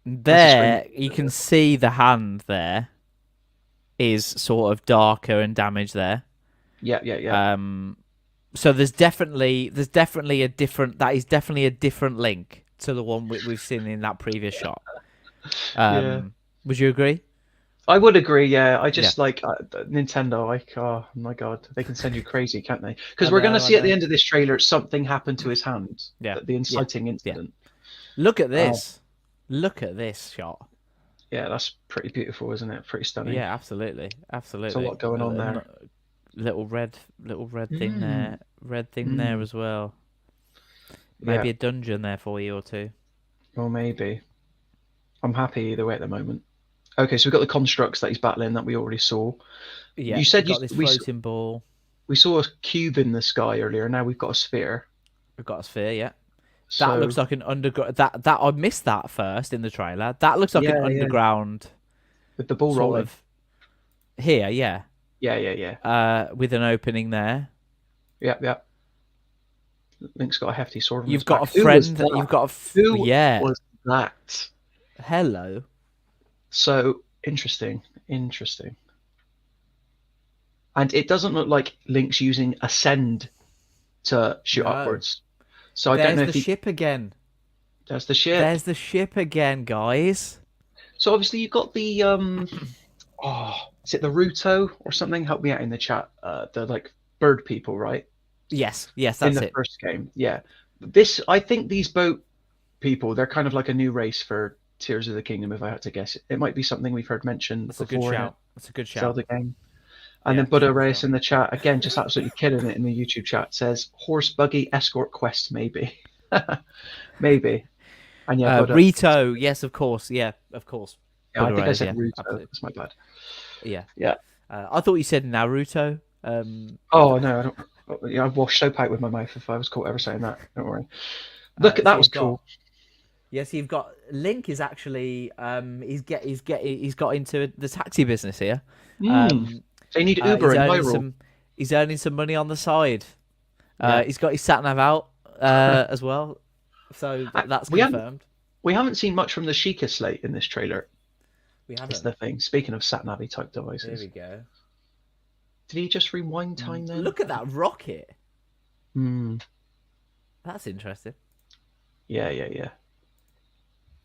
There, you can see the hand there is sort of darker and damaged there. Yeah. So there's definitely a different. That is definitely a different Link to the one we've seen in that previous shot. Would you agree? I would agree. Yeah, I just like Nintendo. Like, oh my god, they can send you crazy, can't they? Because we're gonna see at the end of this trailer something happened to his hand. Yeah, the inciting incident. Look at this. Look at this shot. Yeah, that's pretty beautiful, isn't it? Pretty stunning. Yeah, absolutely. There's a lot going on there. Little red thing there. red thing there as well. Maybe a dungeon there for you or two. Or maybe. I'm happy either way at the moment. Okay, so we've got the constructs that he's battling that we already saw. Yeah, You said got this floating ball. We saw a cube in the sky earlier. Now we've got a sphere. We've got a sphere, yeah. So, That looks like an underground. That I missed that first in the trailer. That looks like an underground with the ball sort rolling. of here, yeah. Yeah. With an opening there. Yeah. Link's got a hefty sword. On You've his got back. a friend. You've got a Who yeah. was that? Hello. So interesting. And it doesn't look like Link's using Ascend to shoot upwards. So I don't know if the ship again. There's the ship. There's the ship again, guys. So obviously you've got the is it the Ruto or something? Help me out in the chat. The like bird people, right? Yes, that's in the it. first game. Yeah. I think these boat people, they're kind of like a new race for Tears of the Kingdom, if I had to guess. It might be something we've heard mentioned before. That's a good shout. Zelda game. And then Buddha Reyes in the chat, again, just absolutely killing it in the YouTube chat, says, horse buggy escort quest, maybe. Maybe. And yeah, Buddha, Rito, yes, of course. Yeah, of course. yeah, I think I Reyes, said Ruto. absolutely. That's my bad. Yeah. I thought you said Naruto. Oh, no, I don't. I'd wash soap out with my mouth if I was caught ever saying that. Don't worry. Look, that was cool. Yes, you've got Link is actually he's got into the taxi business here. They need Uber in Hyrule. He's earning some money on the side. He's got his sat nav out as well, so that's confirmed. We haven't seen much from the Sheikah slate in this trailer. We haven't. That's the thing. Speaking of sat nav type devices, there we go. Did he just rewind time then? Look at that rocket. That's interesting. Yeah.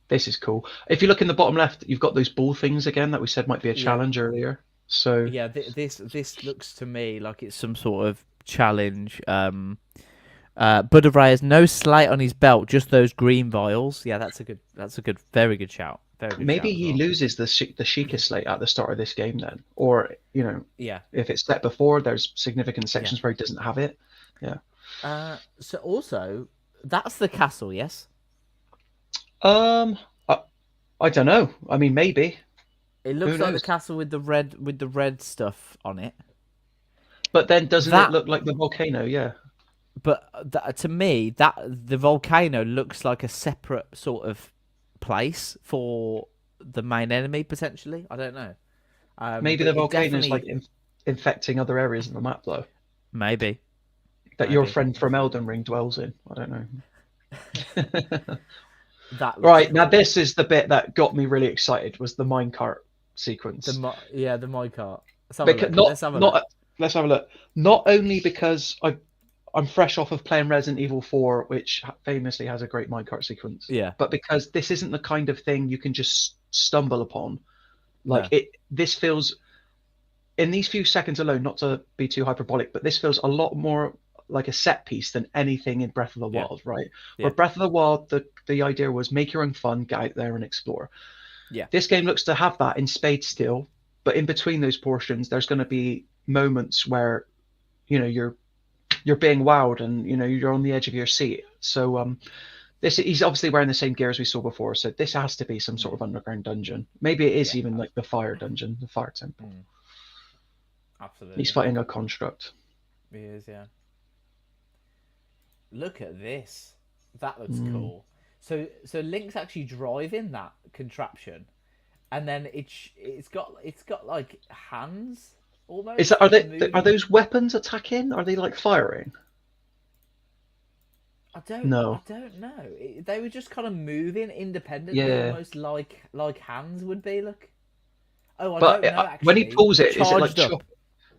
This is cool. If you look in the bottom left, you've got those ball things again that we said might be a challenge earlier. So yeah, this looks to me like it's some sort of challenge. Buddha Reyes, no slate on his belt, just those green vials. Yeah, that's a good, very good shout. Very good. Maybe shout he loses the Sheikah slate at the start of this game then, or if it's set before, there's significant sections where he doesn't have it. Yeah. So also, that's the castle, yes. I don't know. I mean, maybe. It looks like the castle with the red stuff on it. But then doesn't it look like the volcano? Yeah. But to me, the volcano looks like a separate sort of place for the main enemy potentially. I don't know. Maybe the volcano is like infecting other areas of the map, though. Maybe. Your friend from Elden Ring dwells in. I don't know. Right, cool. Now this is the bit that got me really excited, was the minecart sequence. The minecart. Let's have a look. Not only because I'm fresh off of playing Resident Evil 4, which famously has a great minecart sequence. Yeah. But because this isn't the kind of thing you can just stumble upon. This feels, in these few seconds alone, not to be too hyperbolic, but this feels a lot more like a set piece than anything in Breath of the Wild, right? Yeah. Where Breath of the Wild, the idea was make your own fun, get out there and explore. Yeah. This game looks to have that in spades still, but in between those portions, there's going to be moments where, you're being wowed and you're on the edge of your seat. So he's obviously wearing the same gear as we saw before, so this has to be some sort of underground dungeon. Maybe it is even like the fire dungeon, the fire temple. Absolutely. He's fighting a construct. He is, yeah. Look at this. That looks cool. So Link's actually driving that contraption, and then it's got like hands almost. Are those weapons attacking? Are they like firing? I don't know. They were just kind of moving independently, almost like hands would be. Look. Oh, I don't know. Actually, when he pulls it, is it like up?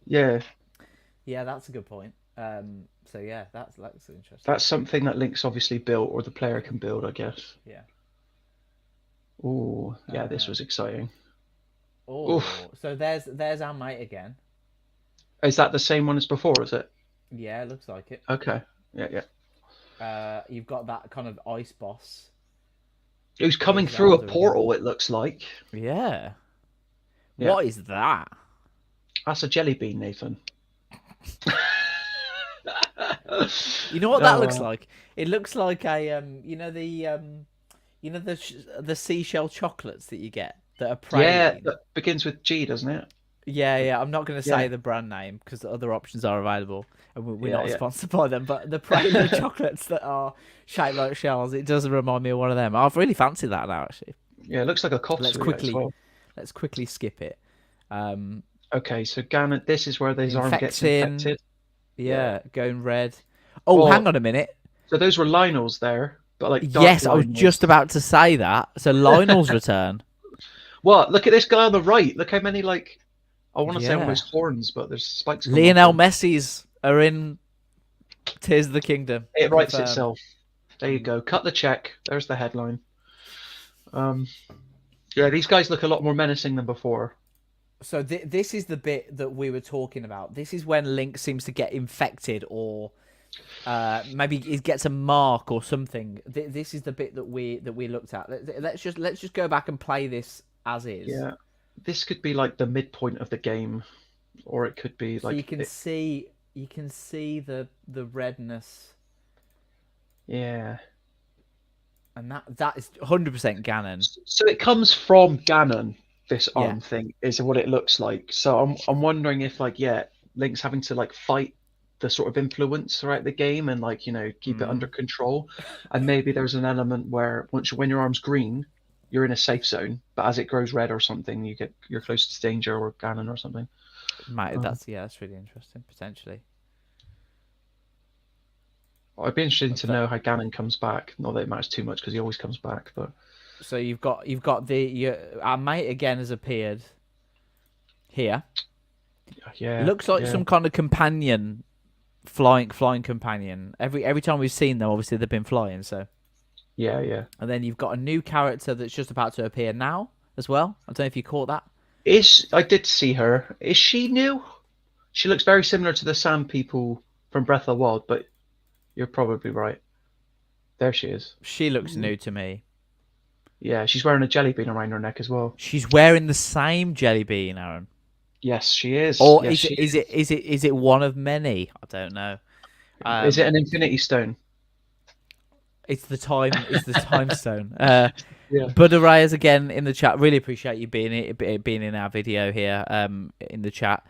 Yeah. Yeah, that's a good point. So yeah, that's interesting. That's something that Link's obviously built, or the player can build, I guess. Yeah. Oh, yeah, this was exciting. Oh, so there's our mate again. Is that the same one as before? Is it? Yeah, it looks like it. Okay. Yeah. You've got that kind of ice boss. Who's coming through a portal? It looks like. Yeah. What is that? That's a jelly bean, Nathan. You know what that looks Uh, like? It looks like a the seashell chocolates that you get that are yeah, praline. that begins with G, doesn't it? Yeah, yeah. I'm not going to Yeah, say the brand name because the other options are available, and we're yeah, not yeah. sponsored by them. But the praline chocolates that are shaped like shells, it does remind me of one of them. I've really fancied that now, actually. Yeah, it looks like a cough Let's sweet as quickly well. let's quickly skip it. Um, Okay, so Ganon, this is where his arm gets infecting, infected. Yeah. yeah, going red. Oh, hang Well, on a minute. so those were Lionels there, but like dark Yes, I was just Lionels. about to say that. So Lionel's return. What? Look at this guy on the right. Look how many like I want to say Yeah. almost horns, but there's spikes coming off Lionel them. Messi's are in Tears of the Kingdom. It writes Confirmed. itself. There you go. Cut the check. There's the headline. Um, yeah, these guys look a lot more menacing than before. So this is the bit that we were talking about. This is when Link seems to get infected, or maybe he gets a mark or something. This is the bit that we looked at. Let's just go back and play this as is. Yeah, this could be like the midpoint of the game, or it could be So like you can see the redness, yeah. and that is 100% Ganon. So it comes from Ganon. This Yeah. arm thing is what it looks like. So I'm wondering if like yeah, Link's having to like fight the sort of influence throughout the game and like keep it under control, and maybe there's an element where when your arm's green, you're in a safe zone, but as it grows red or something, you're close to danger or Ganon or something. Mate, that's really interesting potentially. I'd be interested to That- know how Ganon comes back. Not that it matters too much because he always comes back, but So you've got our mate again has appeared here. yeah, Looks like yeah. some kind of companion, flying companion. Every time we've seen them, obviously they've been flying. So, Yeah, yeah. and then you've got a new character that's just about to appear now as well. I don't know if you caught that. I did see her. Is she new? She looks very similar to the Sand People from Breath of the Wild, but you're probably right. There she is. She looks new to me. Yeah, she's wearing a jelly bean around her neck as well. She's wearing the same jelly bean, Aaron. Yes, she is. Or Yes, is it one of many? I don't know. is it an Infinity Stone? It's the time stone. Yeah. Buddha Reyes again in the chat. Really appreciate you being in our video here. In the chat.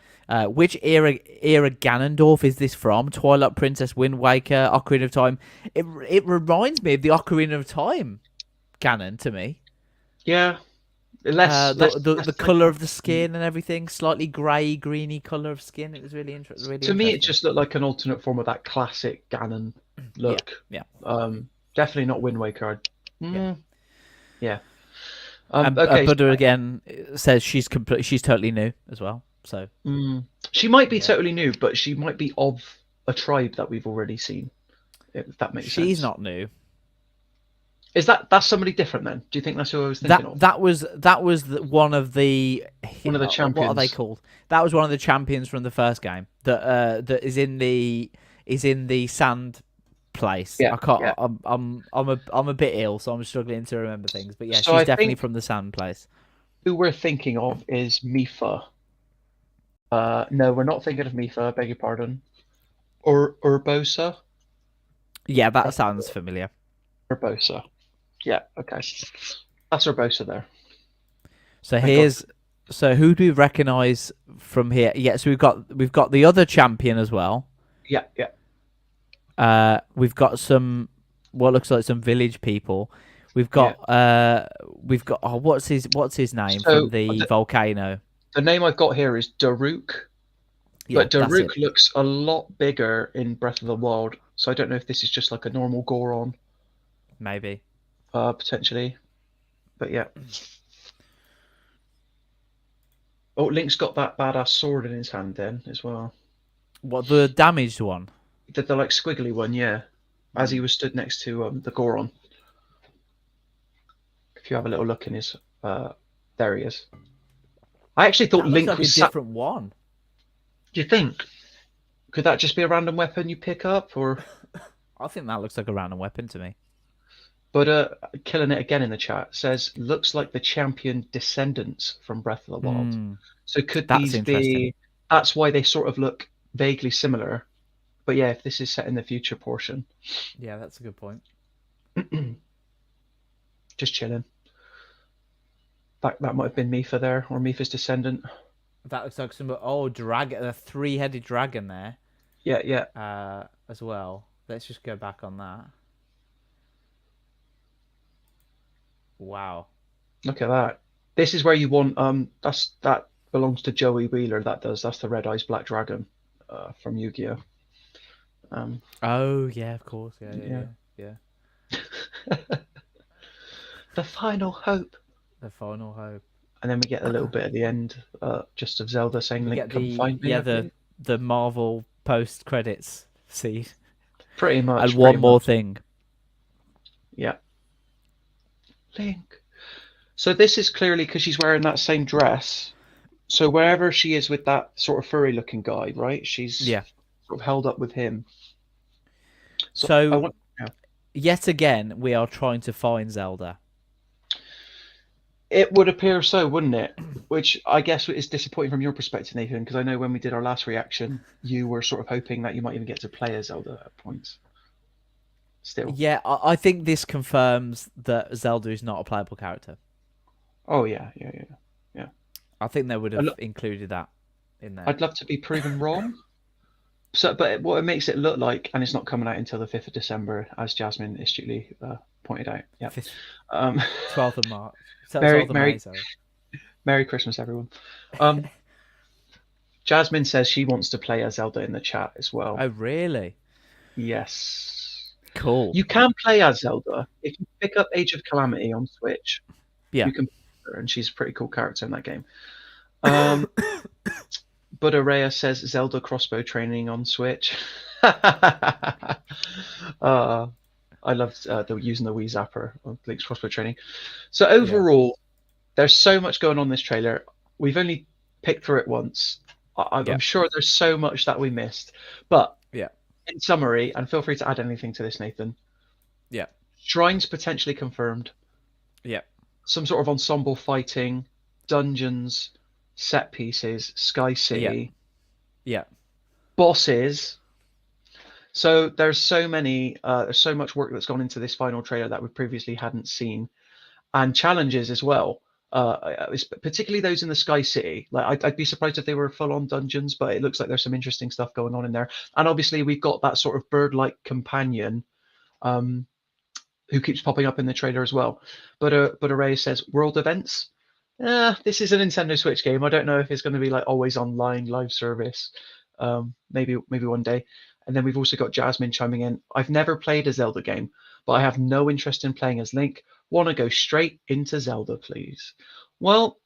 Which era Ganondorf is this from? Twilight Princess, Wind Waker, Ocarina of Time. It reminds me of the Ocarina of Time Ganon to me. Yeah. Less, The color of the skin and everything, slightly grey, greeny color of skin. It was really interesting. Really to me, it interesting. just looked like an alternate form of that classic Ganon look. Yeah. Definitely not Wind Waker. Yeah. Yeah. Okay. Buddha again says she's totally new as well. So she might be totally new, but she might be of a tribe that we've already seen. If that makes sense. she's not new. Is that's somebody different then? Do you think that's who I was thinking of? That was one of the champions. What are they called? That was one of the champions from the first game that is in the sand place. Yeah, I can't. yeah. I'm a bit ill, so I'm struggling to remember things. But yeah, So she's I definitely think- from the sand place. Who we're thinking of is Mifa. No, we're not thinking of Mifa. I beg your pardon. Or Urbosa. Yeah, that sounds familiar. Urbosa. Yeah. Okay. That's Urbosa there. So God. so who do we recognise from here? Yeah, so we've got the other champion as well. Yeah. Yeah. We've got some what looks like some village people. We've got oh, what's his name So, from the volcano? The name I've got here is Daruk. Yeah, But that's Daruk it. looks a lot bigger in Breath of the Wild, so I don't know if this is just like a normal Goron, Maybe. potentially. But yeah. Oh, Link's got that badass sword in his hand then as well. What, the damaged one? The like squiggly one, yeah. As he was stood next to the Goron. If you have a little look in his, there he is. I actually thought That looks Link like was a different one. Do you think? Could that just be a random weapon you pick up, or? I think that looks like a random weapon to me. But killing it again in the chat says looks like the champion descendants from Breath of the Wild. So could That's these interesting. be? That's why they sort of look vaguely similar. But yeah, if this is set in the future portion, Yeah, that's a good point. just chilling. That might have been Mifa there, or Mifa's descendant. That looks like some dragon, a 3-headed dragon there, Yeah. as well. Let's just go back on that. Wow. Look at that. This is where you want that belongs to Joey Wheeler. That's the Red Eyes Black Dragon from Yu-Gi-Oh. Oh yeah, of course. Yeah. Yeah. The final hope. The final hope. And then we get a little bit at the end, just of Zelda saying, We "Link, get come find me." the Marvel post credits scene. Pretty much. And one more thing. Yeah. Link. So this is clearly because she's wearing that same dress. So wherever she is with that sort of furry-looking guy, right? She's Yeah. sort of held up with him. So yet again, we are trying to find Zelda. It would appear so, wouldn't it? Which I guess is disappointing from your perspective, Nathan, because I know when we did our last reaction, you were sort of hoping that you might even get to play as Zelda at points. Still. Yeah, I think this confirms that Zelda is not a playable character. Oh, yeah. I think they would have included that in there. I'd love to be proven wrong. But what it makes it look like, and it's not coming out until the 5th of December, as Jasmine astutely pointed out. Yeah. 12th of March. Merry Christmas, everyone. Jasmine says she wants to play as Zelda in the chat as well. Oh, really? Yes. Cool. You can play as Zelda if you pick up Age of Calamity on Switch. Yeah. You can play her, and she's a pretty cool character in that game. But Araya says Zelda crossbow training on Switch. I love using the Wii Zapper on Link's crossbow training. So overall, there's so much going on in this trailer. We've only picked through it once. I'm sure there's so much that we missed. But in summary, and feel free to add anything to this, Nathan. Yeah. Shrines potentially confirmed. Yeah. Some sort of ensemble fighting, dungeons, set pieces, Sky City. Yeah. Bosses. So there's so much work that's gone into this final trailer that we previously hadn't seen, and challenges as well. Particularly those in the Sky City. Like I'd be surprised if they were full-on dungeons, but it looks like there's some interesting stuff going on in there. And obviously we've got that sort of bird-like companion, who keeps popping up in the trailer as well. But Array says world events. This is a Nintendo Switch game. I don't know if it's going to be like always online live service. Maybe one day. And then we've also got Jasmine chiming in. I've never played a Zelda game, but I have no interest in playing as Link. Want to go straight into Zelda, please. Well,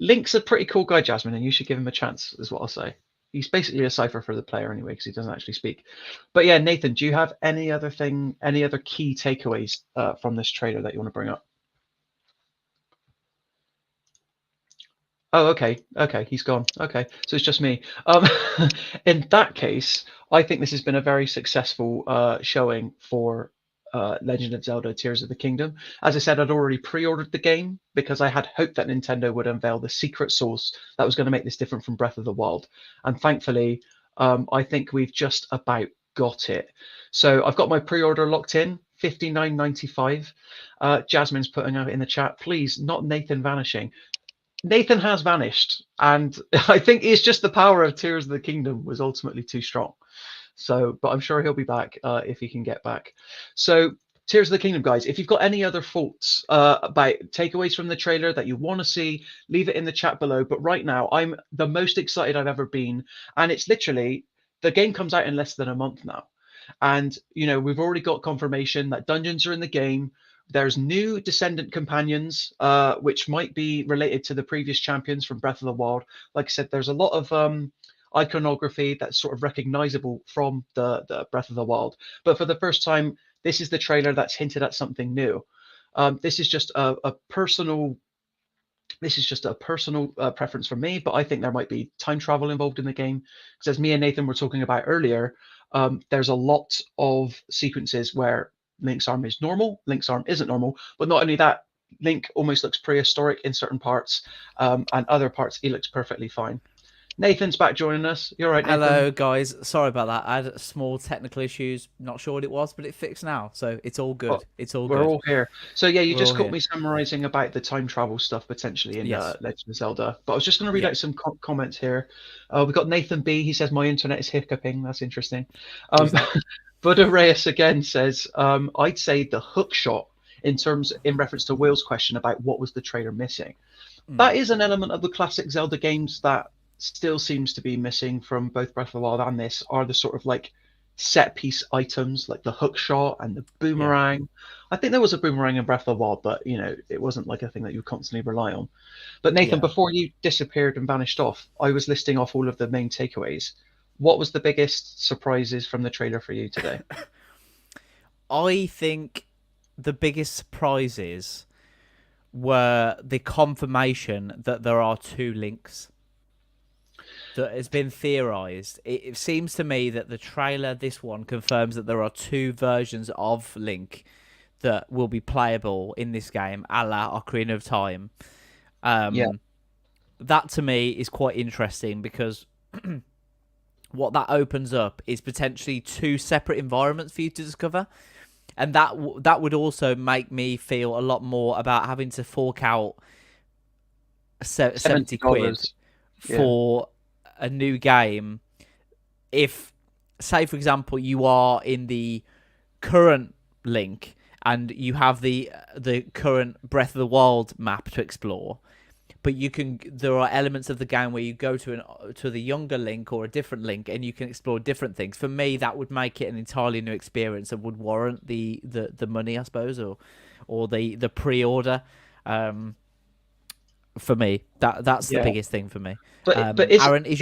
Link's a pretty cool guy, Jasmine, and you should give him a chance, is what I'll say. He's basically a cipher for the player anyway, because he doesn't actually speak. But yeah, Nathan, do you have any other key takeaways from this trailer that you want to bring up? Oh, okay, he's gone. Okay, so it's just me. In that case, I think this has been a very successful showing for Legend of Zelda: Tears of the Kingdom. As I said, I'd already pre-ordered the game because I had hoped that Nintendo would unveil the secret sauce that was going to make this different from Breath of the Wild. And thankfully, I think we've just about got it. So I've got my pre-order locked in, $59.95. Jasmine's putting out in the chat, please, not Nathan vanishing. Nathan has vanished, and I think it's just the power of Tears of the Kingdom was ultimately too strong. So, but I'm sure he'll be back if he can get back. So, Tears of the Kingdom, guys, if you've got any other thoughts about takeaways from the trailer that you want to see, leave it in the chat below. But right now, I'm the most excited I've ever been. And it's literally, the game comes out in less than a month now. And, you know, we've already got confirmation that dungeons are in the game. There's new descendant companions, which might be related to the previous champions from Breath of the Wild. Like I said, there's a lot of iconography that's sort of recognizable from the Breath of the Wild. But for the first time, this is the trailer that's hinted at something new. This is just a personal preference for me, but I think there might be time travel involved in the game. Because as me and Nathan were talking about earlier, there's a lot of sequences where Link's arm is normal, Link's arm isn't normal, but not only that, Link almost looks prehistoric in certain parts, and other parts he looks perfectly fine. Nathan's back joining us. You're right, Nathan. Hello, guys. Sorry about that. I had small technical issues. Not sure what it was, but it fixed now, so it's all good. Well, It's all we're good. all here. So yeah, you We're just all caught here. me summarizing about the time travel stuff potentially in Yes. Legend of Zelda. But I was just going to read Yeah. out some comments here. We've got Nathan B. He says my internet is hiccuping. That's interesting. Who's that? Buddha Reyes again says, I'd say the hook shot in reference to Will's question about what was the trailer missing. That is an element of the classic Zelda games that still seems to be missing from both Breath of the Wild and this, are the sort of like set piece items like the hook shot and the boomerang. I think there was a boomerang in Breath of the Wild, but you know, it wasn't like a thing that you constantly rely on. But Nathan, Yeah. before you disappeared and vanished off, I was listing off all of the main takeaways. What was the biggest surprises from the trailer for you today? I think the biggest surprises were the confirmation that there are two links. That has been theorized. It seems to me that the trailer, this one, confirms that there are two versions of Link that will be playable in this game, a la Ocarina of Time. Yeah. That to me is quite interesting because what that opens up is potentially two separate environments for you to discover. And that would also make me feel a lot more about having to fork out 70 quid for a new game. If, say, for example, you are in the current Link and you have the current Breath of the Wild map to explore, but there are elements of the game where you go to the younger Link or a different Link and you can explore different things. For me, that would make it an entirely new experience and would warrant the money, I suppose, or the pre-order. For me, that's the biggest thing for me. But Aaron, is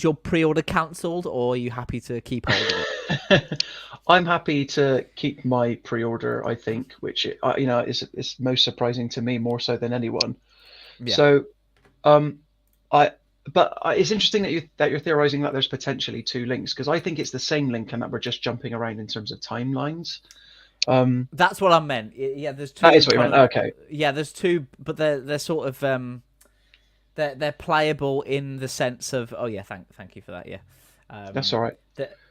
your pre-order cancelled, or are you happy to keep hold of it? I'm happy to keep my pre-order. I think, which is most surprising to me, more so than anyone. Yeah. So, it's interesting that you're theorizing that there's potentially two links, because I think it's the same link and that we're just jumping around in terms of timelines. That's what I meant. Yeah, there's two. That is what you meant. Okay. Yeah, there's two, but they're sort of they're playable in the sense of. Oh yeah, thank you for that. Yeah, That's all right.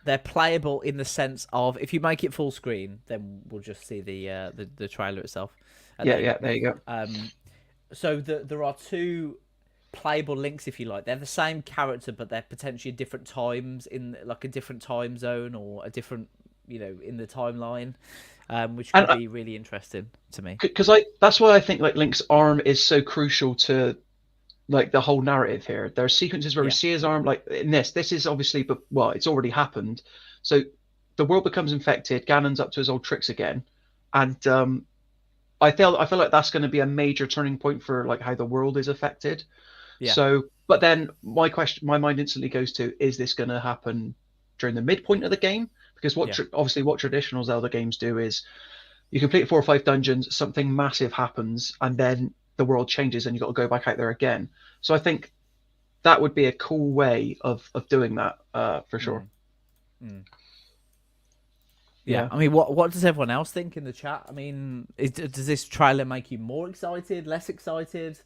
They're playable in the sense of if you make it full screen, then we'll just see the trailer itself. Yeah, there you go. So there are two playable links, if you like. They're the same character, but they're potentially different times in like a different time zone or a different, in the timeline, which could be really interesting to me. Because that's why I think like Link's arm is so crucial to like the whole narrative here. There are sequences where we see his arm, like in this is obviously, but well, it's already happened. So the world becomes infected. Ganon's up to his old tricks again, and I feel like that's going to be a major turning point for like how the world is affected. Yeah. So, but then my mind instantly goes to: is this going to happen during the midpoint of the game? Because obviously what traditional Zelda games do is you complete 4 or 5 dungeons, something massive happens, and then the world changes and you've got to go back out there again. So I think that would be a cool way of doing that for sure. Yeah, I mean, what does everyone else think in the chat? I mean, does this trailer make you more excited, less excited?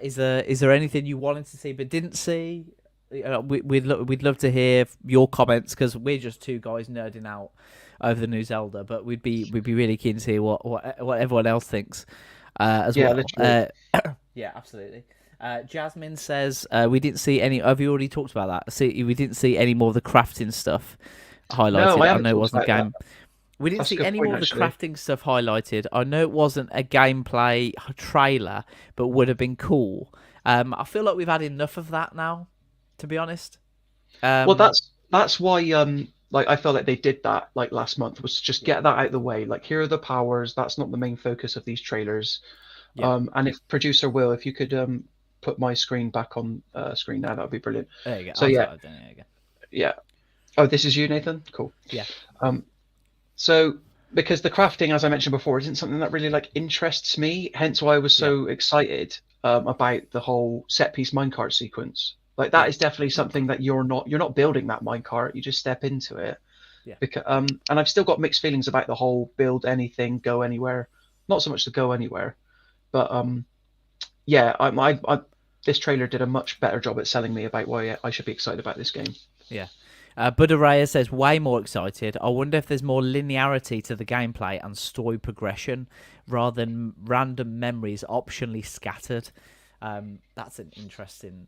Is there anything you wanted to see but didn't see? We'd love to hear your comments because we're just two guys nerding out over the new Zelda, but we'd be really keen to hear what everyone else thinks as well. Literally. Yeah, absolutely. Jasmine says we didn't see any. Have you already talked about that? We didn't see any more of the crafting stuff highlighted. No, I know it wasn't a game. We didn't That's a see good any point, more of the actually. crafting stuff highlighted. I know it wasn't a gameplay trailer, but would have been cool. I feel like we've had enough of that now, to be honest. Well, that's why like I felt like they did that like last month, was just get that out of the way. Like, here are the powers. That's not the main focus of these trailers. Yeah. And if producer Will, if you could put my screen back on screen now, that would be brilliant. There you go. So yeah. Oh, this is you, Nathan? Cool. Yeah. So because the crafting, as I mentioned before, isn't something that really like interests me, hence why I was so excited about the whole set piece minecart sequence. Like that is definitely something that you're not building that minecart, you just step into it. Yeah. Because and I've still got mixed feelings about the whole build anything, go anywhere. Not so much to go anywhere, but yeah, I this trailer did a much better job at selling me about why I should be excited about this game. Yeah. Buddha Reyes says, way more excited. I wonder if there's more linearity to the gameplay and story progression rather than random memories optionally scattered. That's an interesting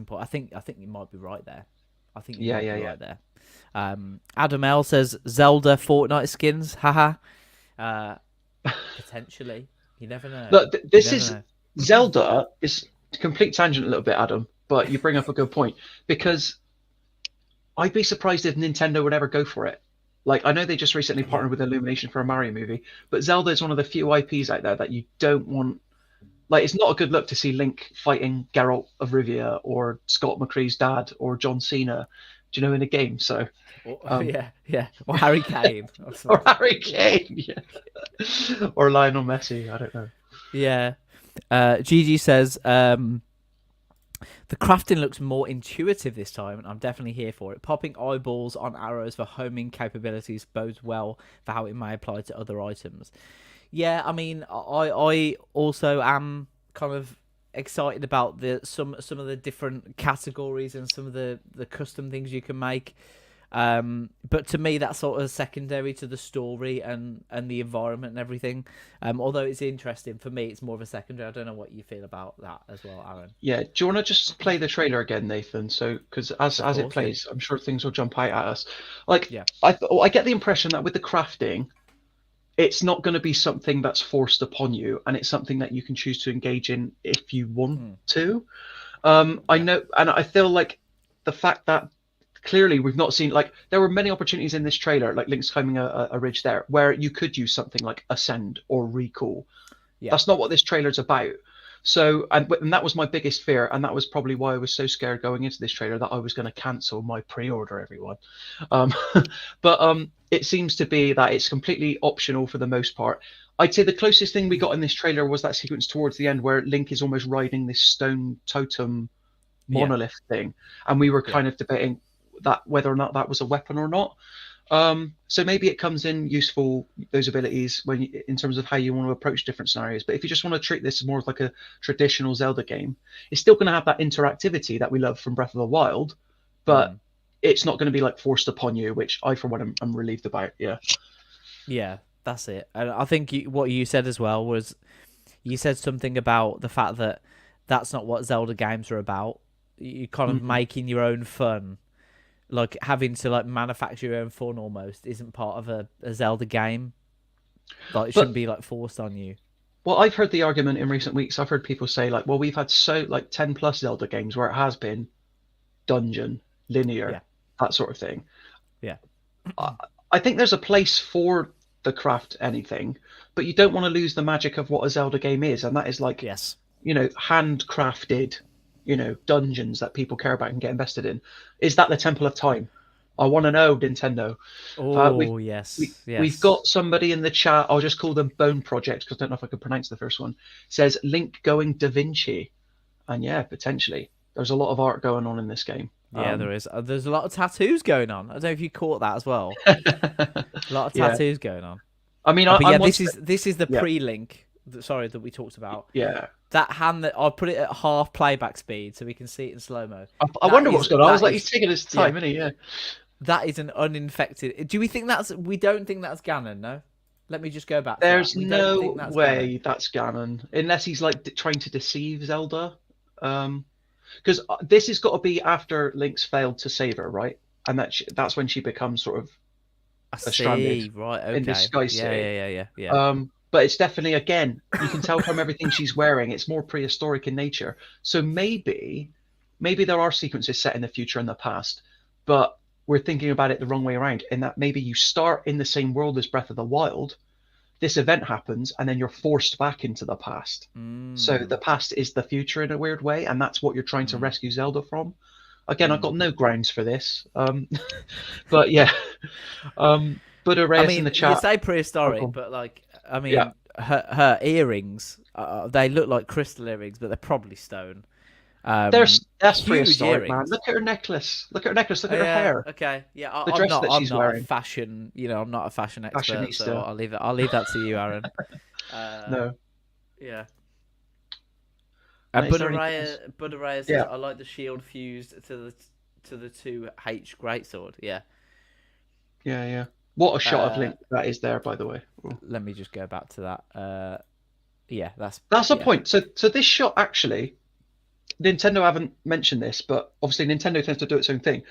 point. I think you might be right there. I think you might be right there. Adam L says, Zelda Fortnite skins. Haha. Potentially. You never know. Look, Zelda is a complete tangent a little bit, Adam, but you bring up a good point, because I'd be surprised if Nintendo would ever go for it. Like, I know they just recently partnered with Illumination for a Mario movie, but Zelda is one of the few IPs out there that you don't want. Like, it's not a good look to see Link fighting Geralt of Rivia or Scott McCree's dad or John Cena, do you know, in a game. So, yeah. Or Harry Kane. or Harry Kane, yeah. Or Lionel Messi, I don't know. Yeah. Gigi says, the crafting looks more intuitive this time, and I'm definitely here for it. Popping eyeballs on arrows for homing capabilities bodes well for how it may apply to other items. Yeah, I mean, I also am kind of excited about some of the different categories and some of the custom things you can make. But to me, that's sort of secondary to the story and the environment and everything. Although it's interesting, for me, it's more of a secondary. I don't know what you feel about that as well, Aaron. Yeah, do you want to just play the trailer again, Nathan? So, because as it plays, I'm sure things will jump out at us. Like, yeah. I get the impression that with the crafting, it's not going to be something that's forced upon you, and it's something that you can choose to engage in if you want to. I know, and I feel like the fact that clearly we've not seen, like, there were many opportunities in this trailer, like Link's climbing a ridge there, where you could use something like Ascend or Recall. Yeah. That's not what this trailer's about. So, and that was my biggest fear, and that was probably why I was so scared going into this trailer that I was going to cancel my pre-order, everyone. But it seems to be that it's completely optional for the most part. I'd say the closest thing we got in this trailer was that sequence towards the end where Link is almost riding this stone totem monolith thing, and we were kind of debating that whether or not that was a weapon or not. So maybe it comes in useful, those abilities, when in terms of how you want to approach different scenarios. But if you just want to treat this as more like a traditional Zelda game, it's still going to have that interactivity that we love from Breath of the Wild, but it's not going to be like forced upon you, which I, for one, I'm relieved about. Yeah, that's it. And I think what you said as well was, you said something about the fact that that's not what Zelda games are about. You're kind of making your own fun. Like, having to like manufacture your own fun almost isn't part of a Zelda game. Like, it shouldn't be like forced on you. Well, I've heard the argument in recent weeks. I've heard people say, like, well, we've had 10 plus Zelda games where it has been dungeon, linear, that sort of thing. Yeah. I think there's a place for the craft anything, but you don't want to lose the magic of what a Zelda game is, and that is like, handcrafted, dungeons that people care about and get invested in. Is that the Temple of Time? I want to know, Nintendo. We've got somebody in the chat. I'll just call them Bone Project because I don't know if I can pronounce the first one. Says Link going Da Vinci, and yeah, potentially there's a lot of art going on in this game. Yeah, there is. There's a lot of tattoos going on. I don't know if you caught that as well. A lot of tattoos going on. I mean, this is the pre-Link. Sorry, that we talked about. Yeah. That hand that I'll put it at half playback speed so we can see it in slow mo. I wonder what's going on. I was like, he's taking his time, isn't he? Yeah. That is an uninfected. Do we think that's? We don't think that's Ganon, no. Let me just go back. There's no way that's Ganon, unless he's like trying to deceive Zelda. Because this has got to be after Link's failed to save her, right? And that's when she becomes sort of stranded, right? Okay. In the Sky City. Yeah. But it's definitely, again, you can tell from everything she's wearing, it's more prehistoric in nature. So maybe there are sequences set in the future and the past, but we're thinking about it the wrong way around, in that maybe you start in the same world as Breath of the Wild, this event happens, and then you're forced back into the past. So the past is the future in a weird way, and that's what you're trying to rescue Zelda from. Again, I've got no grounds for this. But yeah. But in the chat. You say prehistoric, but like, I mean, her earrings, they look like crystal earrings, but they're probably stone. That's prehistoric, man. Look at her necklace. Look at her hair. Okay, yeah. I'm not a fashion. I'm not a fashion expert, so I'll leave that to you, Aaron. No. Yeah. Is there anything else? Buddha says, Yeah. I like the shield fused to the 2H greatsword. Yeah. Yeah, yeah. What a shot of Uh, Link that is there, by the way. Ooh. let me just go back to that. Yeah, That's the yeah. point. So this shot actually, Nintendo haven't mentioned this, but obviously Nintendo tends to do its own thing.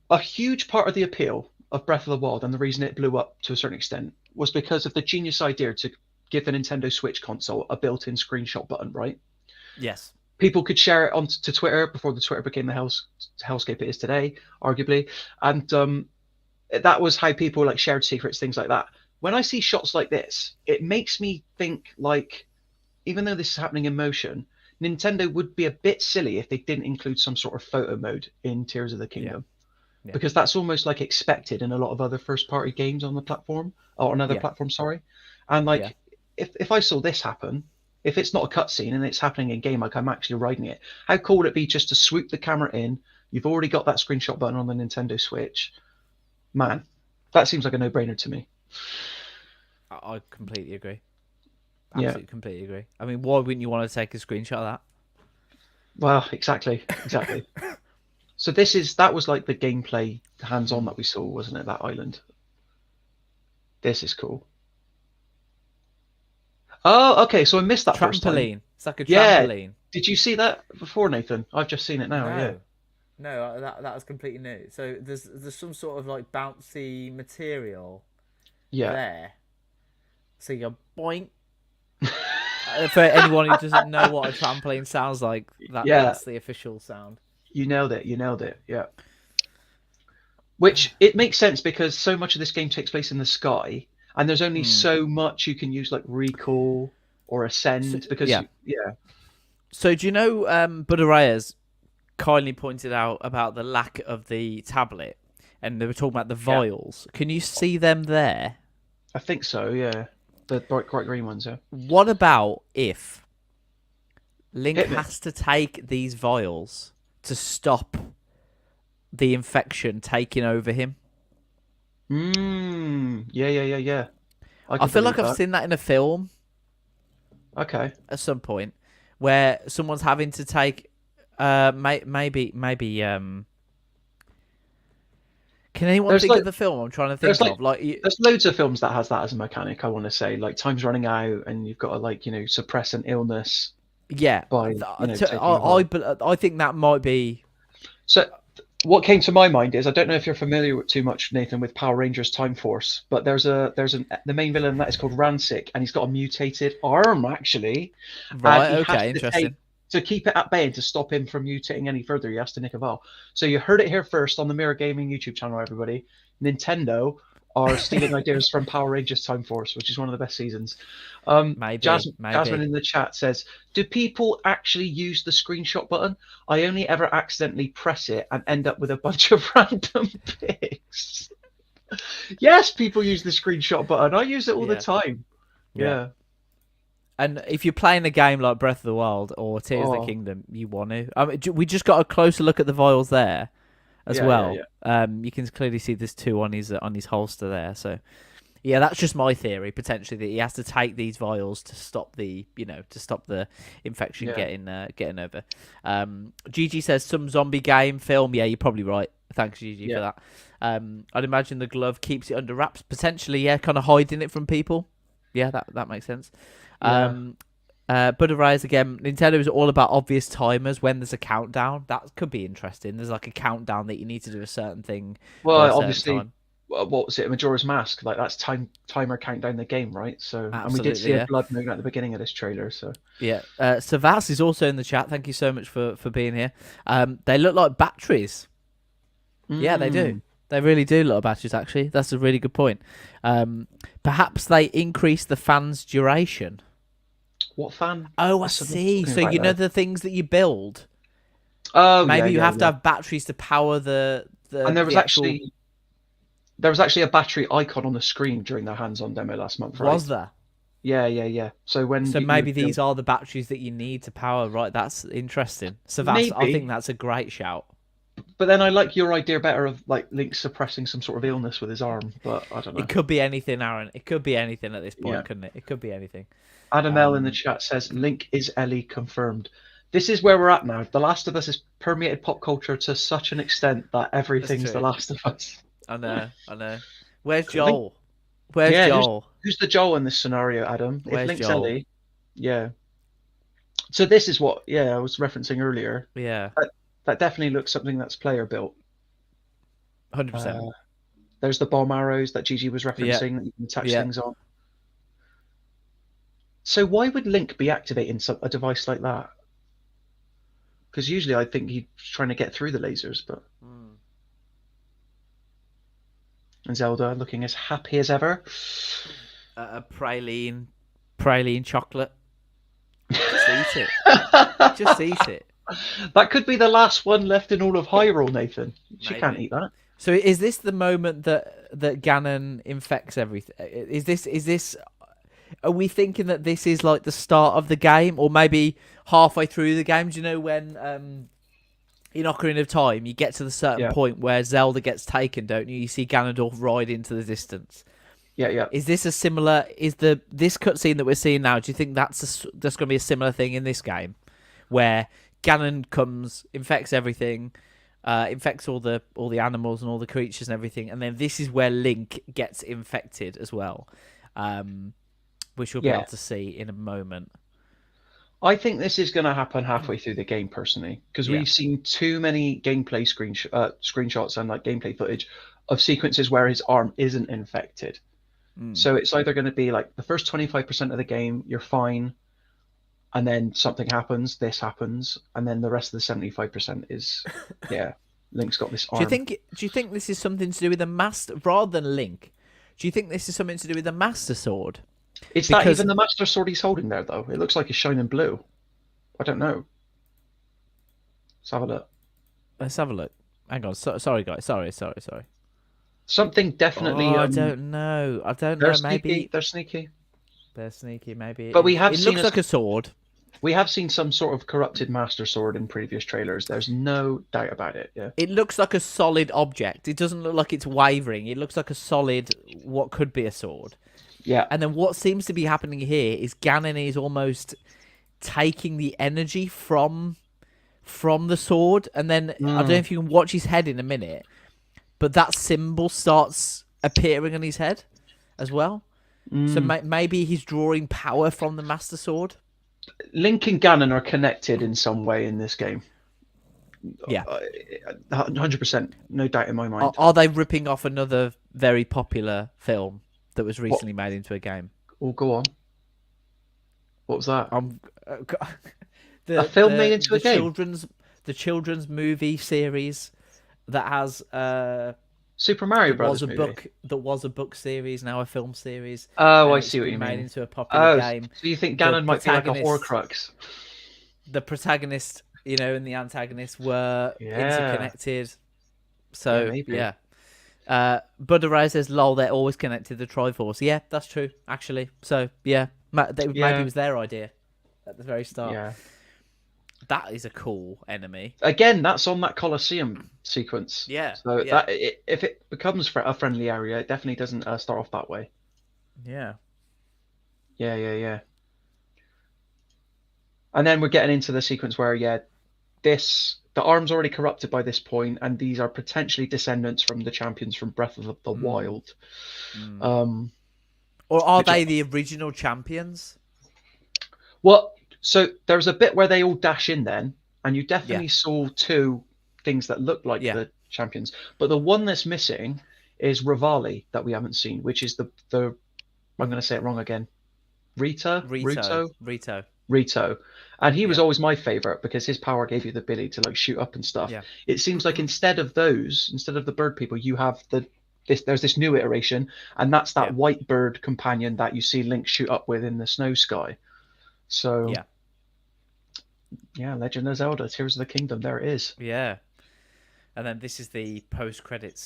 A huge part of the appeal of Breath of the Wild and the reason it blew up to a certain extent was because of the genius idea to give the Nintendo Switch console a built-in screenshot button, right? Yes. People could share it onto Twitter before the Twitter became the hellscape it is today, arguably, and that was how people like shared secrets, things like that. When I see shots like this, it makes me think like, even though this is happening in motion, Nintendo would be a bit silly if they didn't include some sort of photo mode in Tears of the Kingdom. Yeah. Because that's almost like expected in a lot of other first-party games on the platform, or on other Yeah. platforms, sorry. And like, Yeah. if I saw this happen, if it's not a cutscene and it's happening in game, like I'm actually riding it, how cool would it be just to swoop the camera in? You've already got that screenshot button on the Nintendo Switch. Man, that seems like a no-brainer to me. I completely agree. Yeah. Absolutely, completely agree. I mean, why wouldn't you want to take a screenshot of that? Well, exactly. So that was like the gameplay hands-on that we saw, wasn't it? That island. This is cool. Oh, okay. So I missed that first time. Trampoline. It's like a Yeah. trampoline. Did you see that before, Nathan? I've just seen it now. Yeah. No, that was completely new. So there's some sort of like bouncy material Yeah. there. So you go boink. For anyone who doesn't know what a trampoline sounds like, that's the official sound. You nailed it. Yeah. Which it makes sense because so much of this game takes place in the sky, and there's only so much you can use like recall or ascend because yeah. yeah. So do you know Buddha Reyes kindly pointed out about the lack of the tablet, and they were talking about the vials. Can you see them there? I think so. Yeah, the bright green ones. Yeah. What about if Link Hit me. has to take these vials to stop the infection taking over him? Yeah. I feel like I've seen that in a film Okay. at some point where someone's having to take maybe can anyone think of the film I'm trying to think of? There's loads of films that has that as a mechanic. I want to say, like time's running out, and you've got to suppress an illness. Yeah, By I think that might be. So, what came to my mind is I don't know if you're familiar with too much, Nathan, with Power Rangers Time Force, but the main villain that is called Rancic, and he's got a mutated arm actually. Right. And he Okay. has to Interesting. to keep it at bay and to stop him from mutating any further, he has to nick a vial. So you heard it here first on the Mirror Gaming YouTube channel, everybody. Nintendo are stealing ideas from Power Rangers Time Force, which is one of the best seasons. Maybe. Jasmine in the chat says, do people actually use the screenshot button? I only ever accidentally press it and end up with a bunch of random pics. Yes, people use the screenshot button. I use it all the time. Yeah. And if you're playing a game like Breath of the Wild or Tears of the Kingdom, you want to. I mean, we just got a closer look at the vials there as well. Yeah. You can clearly see there's two on his holster there. So, yeah, that's just my theory potentially that he has to take these vials to stop the infection getting over. Gigi says some zombie game film. Yeah, you're probably right. Thanks, Gigi, for that. I'd imagine the glove keeps it under wraps, potentially. Yeah, kind of hiding it from people. Yeah, that makes sense. Buddha Rise again. Nintendo is all about obvious timers when there's a countdown. That could be interesting. There's like a countdown that you need to do a certain thing. Well, obviously, what was it? Majora's Mask. Like that's timer countdown the game, right? So, and we did see a blood moon at the beginning of this trailer. So yeah, Savas is also in the chat. Thank you so much for being here. They look like batteries. Yeah, they do. They really do look like batteries. Actually, that's a really good point. Perhaps they increase the fan's duration. What fan? Oh, I see. So you know the things that you build. Oh, maybe you have to have batteries to power the. And there was actually a battery icon on the screen during their hands-on demo last month, right? Was there? Yeah. So maybe these are the batteries that you need to power. Right, that's interesting. So I think that's a great shout. But then I like your idea better of like Link suppressing some sort of illness with his arm. But I don't know. It could be anything, Aaron. It could be anything at this point, couldn't it? It could be anything. Adam L in the chat says Link is Ellie confirmed. this is where we're at now. The Last of Us has permeated pop culture to such an extent that everything's The true. Last of Us. I know. Where's Link, Joel? Where's yeah, Joel? who's the Joel in this scenario, Adam? If Where's Link's Joel? Ellie, yeah. So this is what, I was referencing earlier. Yeah, That definitely looks something that's player built. 100%. There's the bomb arrows that Gigi was Yeah, referencing that you can attach yeah. things on. So why would Link be activating a device like that? Because usually I think he's trying to get through the lasers, but. And Zelda looking as happy as ever. A praline chocolate. Just eat it. Just eat it. That could be the last one left in all of Hyrule, Nathan. She Maybe. can't eat that. So is this the moment that Ganon infects everything? Is this? Are we thinking that this is like the start of the game, or maybe halfway through the game? Do you know when in Ocarina of Time you get to the certain point where Zelda gets taken, don't you? You see Ganondorf ride into the distance. Yeah. Is this a similar? Is this cutscene that we're seeing now? Do you think that's going to be a similar thing in this game, where Ganon comes, infects everything, infects all the animals and all the creatures and everything, and then this is where Link gets infected as well, which we'll be able to see in a moment. I think this is going to happen halfway through the game, personally, because we've seen too many gameplay screenshots and like gameplay footage of sequences where his arm isn't infected. So it's either going to be like the first 25% of the game, you're fine, and then something happens, this happens, and then the rest of the 75% is, Link's got this arm. Do you think this is something to do with the master rather than Link? Do you think this is something to do with the Master Sword? Is that even the Master Sword he's holding there, though? It looks like it's shining blue. I don't know. Let's have a look. Let's have a look. Hang on. Sorry, guys. Sorry. Something definitely. I don't know. Maybe they're sneaky. They're sneaky. Maybe. But we have It seen looks like a sword. We have seen some sort of corrupted Master Sword in previous trailers. There's no doubt about it. Yeah. It looks like a solid object. It doesn't look like it's wavering. It looks like a solid, what could be a sword. Yeah. And then what seems to be happening here is Ganon is almost taking the energy from the sword, and then I don't know if you can watch his head in a minute, but that symbol starts appearing on his head as well. So maybe he's drawing power from the Master Sword. Link and Ganon are connected in some way in this game. Yeah, 100%, no doubt in my mind. Are they ripping off another very popular film that was recently made into a game? Oh, go on. What was that? A film made into a game? The children's movie series that has Super Mario Brothers movie. That was a book series, now a film series. Oh, I see what you mean. Made into a popular game. So you think Ganon might be like a Horcrux? The protagonist, and the antagonist were interconnected. So yeah. Buddha says, "Lol, they're always connected. The Triforce." Yeah, that's true, actually. So yeah, maybe it was their idea at the very start. Yeah. That is a cool enemy. Again, that's on that Colosseum sequence. Yeah. So if it becomes a friendly area, it definitely doesn't start off that way. Yeah. Yeah. And then we're getting into the sequence where, the arm's already corrupted by this point, and these are potentially descendants from the champions from Breath of the Wild. Or are they the original champions? Well, so there's a bit where they all dash in then, and you definitely saw two things that look like the champions. But the one that's missing is Rivali that we haven't seen, which is the I'm going to say it wrong again. Rito. And he was always my favorite because his power gave you the ability to like shoot up and stuff. Yeah. It seems like instead of the bird people, you have there's this new iteration, and that's that white bird companion that you see Link shoot up with in the snow sky. So Legend of Zelda, Tears of the Kingdom, there it is. Yeah. And then this is the post-credit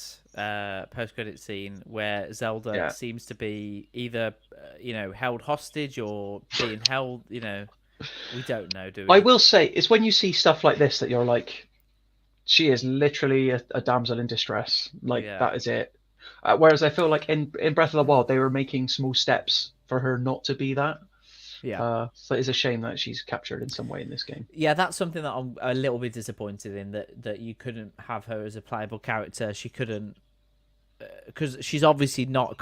scene where Zelda seems to be either, held hostage or being held, we don't know, do we? I will say, it's when you see stuff like this that you're like, she is literally a damsel in distress. Like, that is it. Whereas I feel like in Breath of the Wild, they were making small steps for her not to be that. Yeah. So it's a shame that she's captured in some way in this game. Yeah, that's something that I'm a little bit disappointed in, that you couldn't have her as a playable character. She couldn't, because she's obviously not a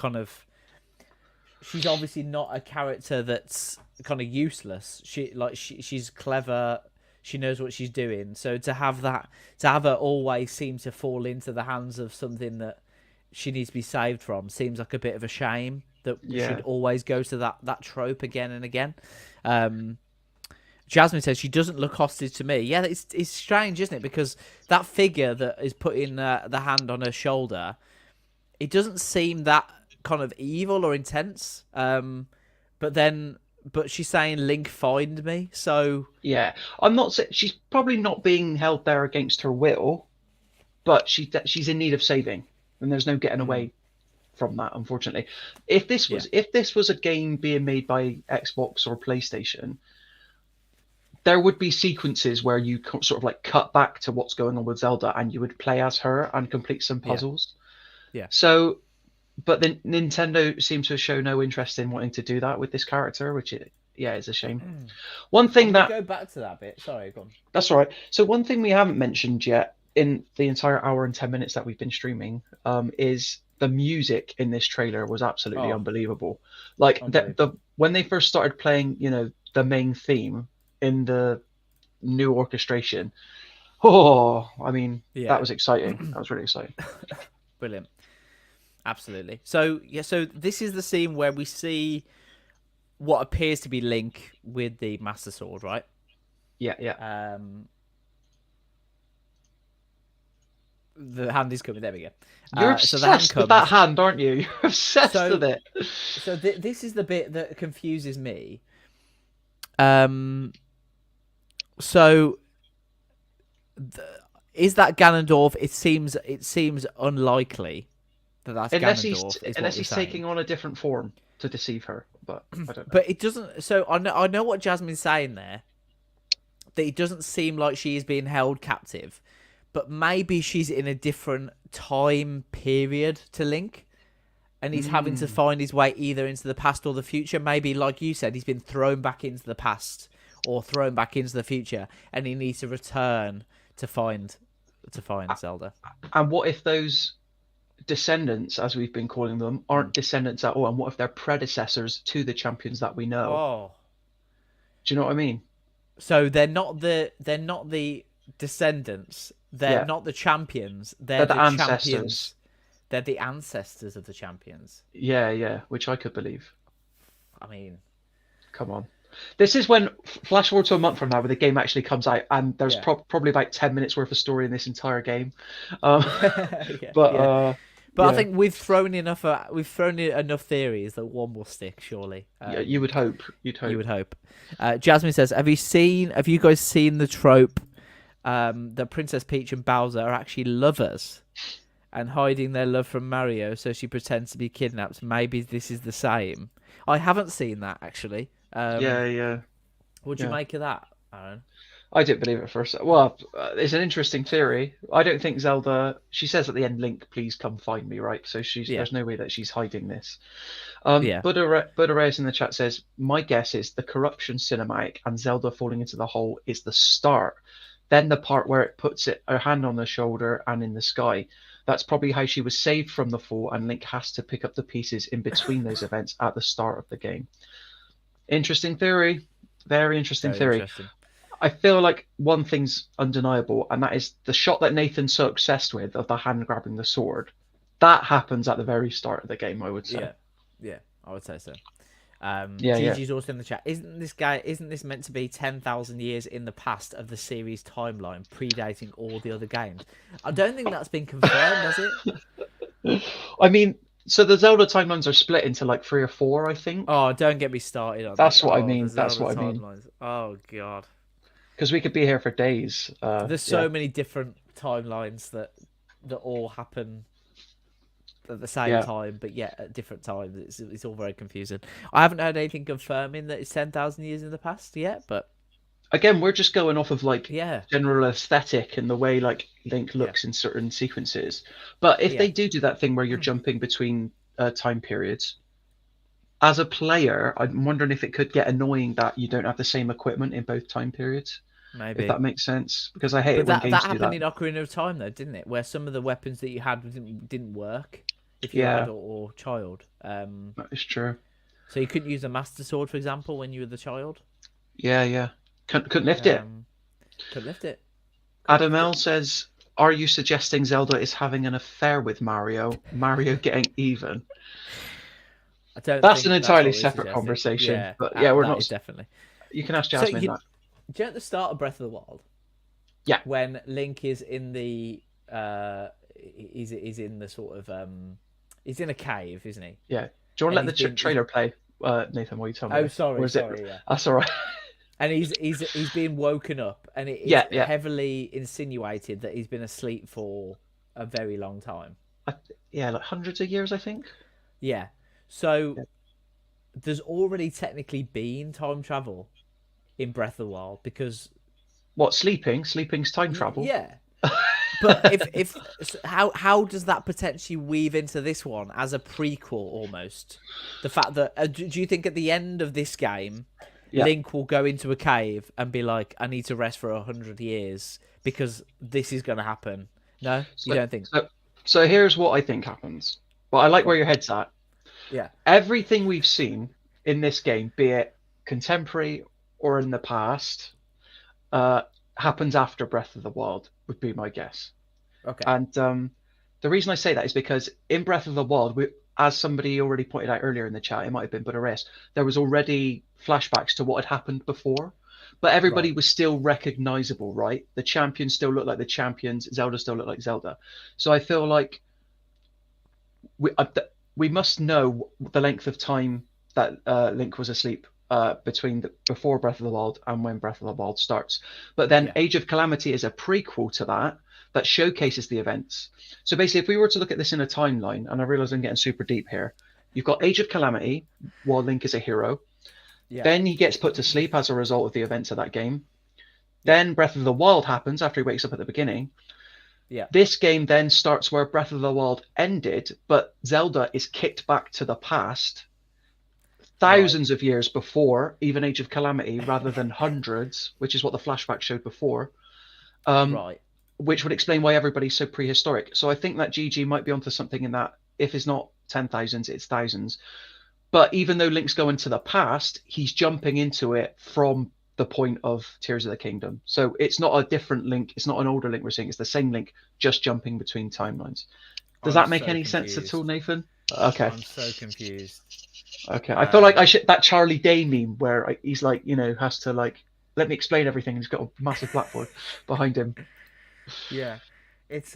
character that's kind of useless. She's clever. She knows what she's doing. So to have her always seem to fall into the hands of something that she needs to be saved from seems like a bit of a shame. That we should always go to that trope again and again. Jasmine says she doesn't look hostage to me. Yeah, it's strange, isn't it? Because that figure that is putting the hand on her shoulder, it doesn't seem that kind of evil or intense. But she's saying, "Link, find me." So yeah, I'm not saying she's probably not being held there against her will, but she's in need of saving, and there's no getting away from that, unfortunately. If this was a game being made by Xbox or PlayStation, there would be sequences where you sort of like cut back to what's going on with Zelda, and you would play as her and complete some puzzles. Yeah. So, but then Nintendo seems to show no interest in wanting to do that with this character, which is a shame. One thing that go back to that bit. Sorry, go on. That's all right. So one thing we haven't mentioned yet in the entire hour and 10 minutes that we've been streaming is the music in this trailer was absolutely unbelievable. Like the when they first started playing, the main theme in the new orchestration. That was exciting. That was really exciting. Brilliant. Absolutely. So this is the scene where we see what appears to be Link with the Master Sword, right? Yeah. The hand is coming. There we go. You're obsessed with that hand, aren't you? You're obsessed with it. So this is the bit that confuses me. Is that Ganondorf? It seems unlikely that's Ganondorf. Unless he's taking on a different form to deceive her, but I don't know. But it doesn't. So I know what Jasmine's saying there. That it doesn't seem like she is being held captive, but maybe she's in a different time period to Link, and he's having to find his way either into the past or the future. Maybe, like you said, he's been thrown back into the past or thrown back into the future, and he needs to return to find Zelda. And what if those descendants, as we've been calling them, aren't descendants at all? And what if they're predecessors to the champions that we know? Oh, do you know what I mean? So they're not the descendants. They're not the champions. They're the ancestors. Champions. They're the ancestors of the champions. Yeah, which I could believe. I mean, come on. This is when, flash forward to a month from now, where the game actually comes out, and there's probably about 10 minutes worth of story in this entire game. I think we've thrown in enough theories that one will stick, surely. You would hope. You would hope. Jasmine says, have you guys seen the trope that Princess Peach and Bowser are actually lovers and hiding their love from Mario, so she pretends to be kidnapped? Maybe this is the same. I haven't seen that, actually. What'd you make of that, Aaron? I didn't believe it at first. Well, it's an interesting theory. I don't think Zelda. She says at the end, "Link, please come find me." Right, so there's no way that she's hiding this. Buddha Reyes in the chat says, "My guess is the corruption cinematic and Zelda falling into the hole is the start. Then the part where it puts her hand on the shoulder and in the sky. That's probably how she was saved from the fall, and Link has to pick up the pieces in between those events at the start of the game." Interesting theory. Very interesting theory. I feel like one thing's undeniable, and that is the shot that Nathan's so obsessed with of the hand grabbing the sword. That happens at the very start of the game, I would say. Yeah, I would say so. Gigi's also in the chat. Isn't this meant to be 10,000 years in the past of the series timeline, predating all the other games? I don't think that's been confirmed, has it? I mean, so the Zelda timelines are split into like 3 or 4, I think. Oh, don't get me started on That's what I mean. That's what I mean. Oh god. Because we could be here for days. There's so many different timelines that all happen at the same time, but yet at different times. It's all very confusing. I haven't heard anything confirming that it's 10,000 years in the past yet, but again, we're just going off of like general aesthetic and the way like Link looks in certain sequences. But if they do that thing where you're jumping between time periods, as a player, I'm wondering if it could get annoying that you don't have the same equipment in both time periods. If Maybe. that makes sense, because I hate But it when that games do happened that. in Ocarina of Time though, didn't it? Where some of the weapons that you had didn't work if you were Yeah, adult or child. that is true. So you couldn't use a Master Sword, for example, when you were the child. Yeah, yeah. Couldn't lift it. Um, couldn't lift it. Couldn't Adam lift L it. says, "Are you suggesting Zelda is having an affair with Mario? Mario getting even?" I don't That's an think that's entirely what we're separate suggesting. conversation. Yeah, But yeah, we're that not. is definitely. You can ask So Jasmine that. do you know at the start of Breath of the Wild, Yeah, when Link is in the he's in the sort of he's in a cave, isn't he? yeah. Do you want to And let the he's been trailer play, Nathan? While you tell me oh this, or sorry is it? sorry yeah. That's all right. And he's been woken up, and it's Yeah, yeah. heavily insinuated that he's been asleep for a very long time. Yeah, like hundreds of years, I think. Yeah. So Yeah. there's already technically been time travel in Breath of the Wild because What, sleeping? Sleeping's time travel. yeah. But if how does that potentially weave into this one as a prequel almost? The fact that do you think at the end of this game, Yeah. Link will go into a cave and be like, "I need to rest for 100 years because this is going to happen"? No, you don't think? So here's what I think happens. Well, I like where your head's at. Yeah. Everything we've seen in this game, be it contemporary or in the past, happens after Breath of the Wild, would be my guess. Okay. And the reason I say that is because in Breath of the Wild, as somebody already pointed out earlier in the chat, it might have been Buddha, there was already flashbacks to what had happened before, but everybody Right. was still recognizable, right? The champions still look like the champions, Zelda still looked like Zelda. So I feel like we must know the length of time that Link was asleep between before Breath of the Wild and when Breath of the Wild starts. But then Yeah. Age of Calamity is a prequel to that showcases the events. So basically, if we were to look at this in a timeline, and I realize I'm getting super deep here, you've got Age of Calamity while Link is a hero. Yeah. Then he gets put to sleep as a result of the events of that game. Then Breath of the Wild happens after he wakes up at the beginning. Yeah. This game then starts where Breath of the Wild ended, but Zelda is kicked back to the past thousands of years before even Age of Calamity, rather than hundreds, which is what the flashback showed before. Right. Which would explain why everybody's so prehistoric. So I think that GG might be onto something in that. If it's not 10,000s, it's thousands. But even though Link's going to the past, he's jumping into it from the point of Tears of the Kingdom. So it's not a different Link. It's not an older Link we're seeing. It's the same Link, just jumping between timelines. Does that make any sense at all, Nathan? Okay. I'm so confused. Okay. I feel like I should that Charlie Day meme where he's like, has to like let me explain everything. He's got a massive blackboard behind him. Yeah. It's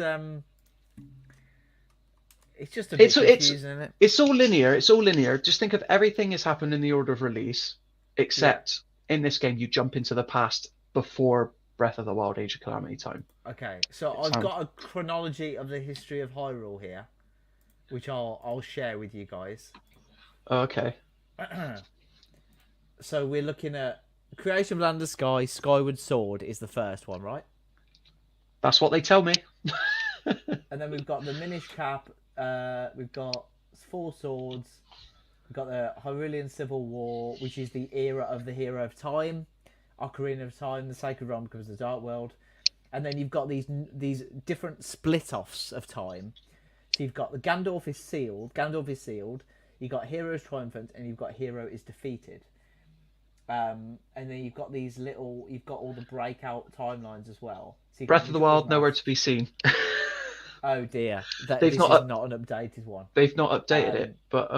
just a bit confusing, isn't it? It's all linear. It's all linear. Just think of everything has happened in the order of release, except in this game you jump into the past before Breath of the Wild, Age of Calamity time. Okay, so I've got a chronology of the history of Hyrule here, which I'll share with you guys. Okay. So we're looking at Creation of Land and Sky. Skyward Sword is the first one, right? That's what they tell me. And then we've got the Minish Cap. We've got Four Swords. We've got the Hyrulean Civil War, which is the era of the Hero of Time. Ocarina of Time, the Sacred Realm becomes the Dark World. And then you've got these different split-offs of time. So you've got the Gandalf is sealed. You've got Hero is triumphant, and you've got Hero is defeated. And then you've got you've got all the breakout timelines as well. So Breath of the Wild, nowhere to be seen. Oh dear, This is not an updated one. They've not updated it, but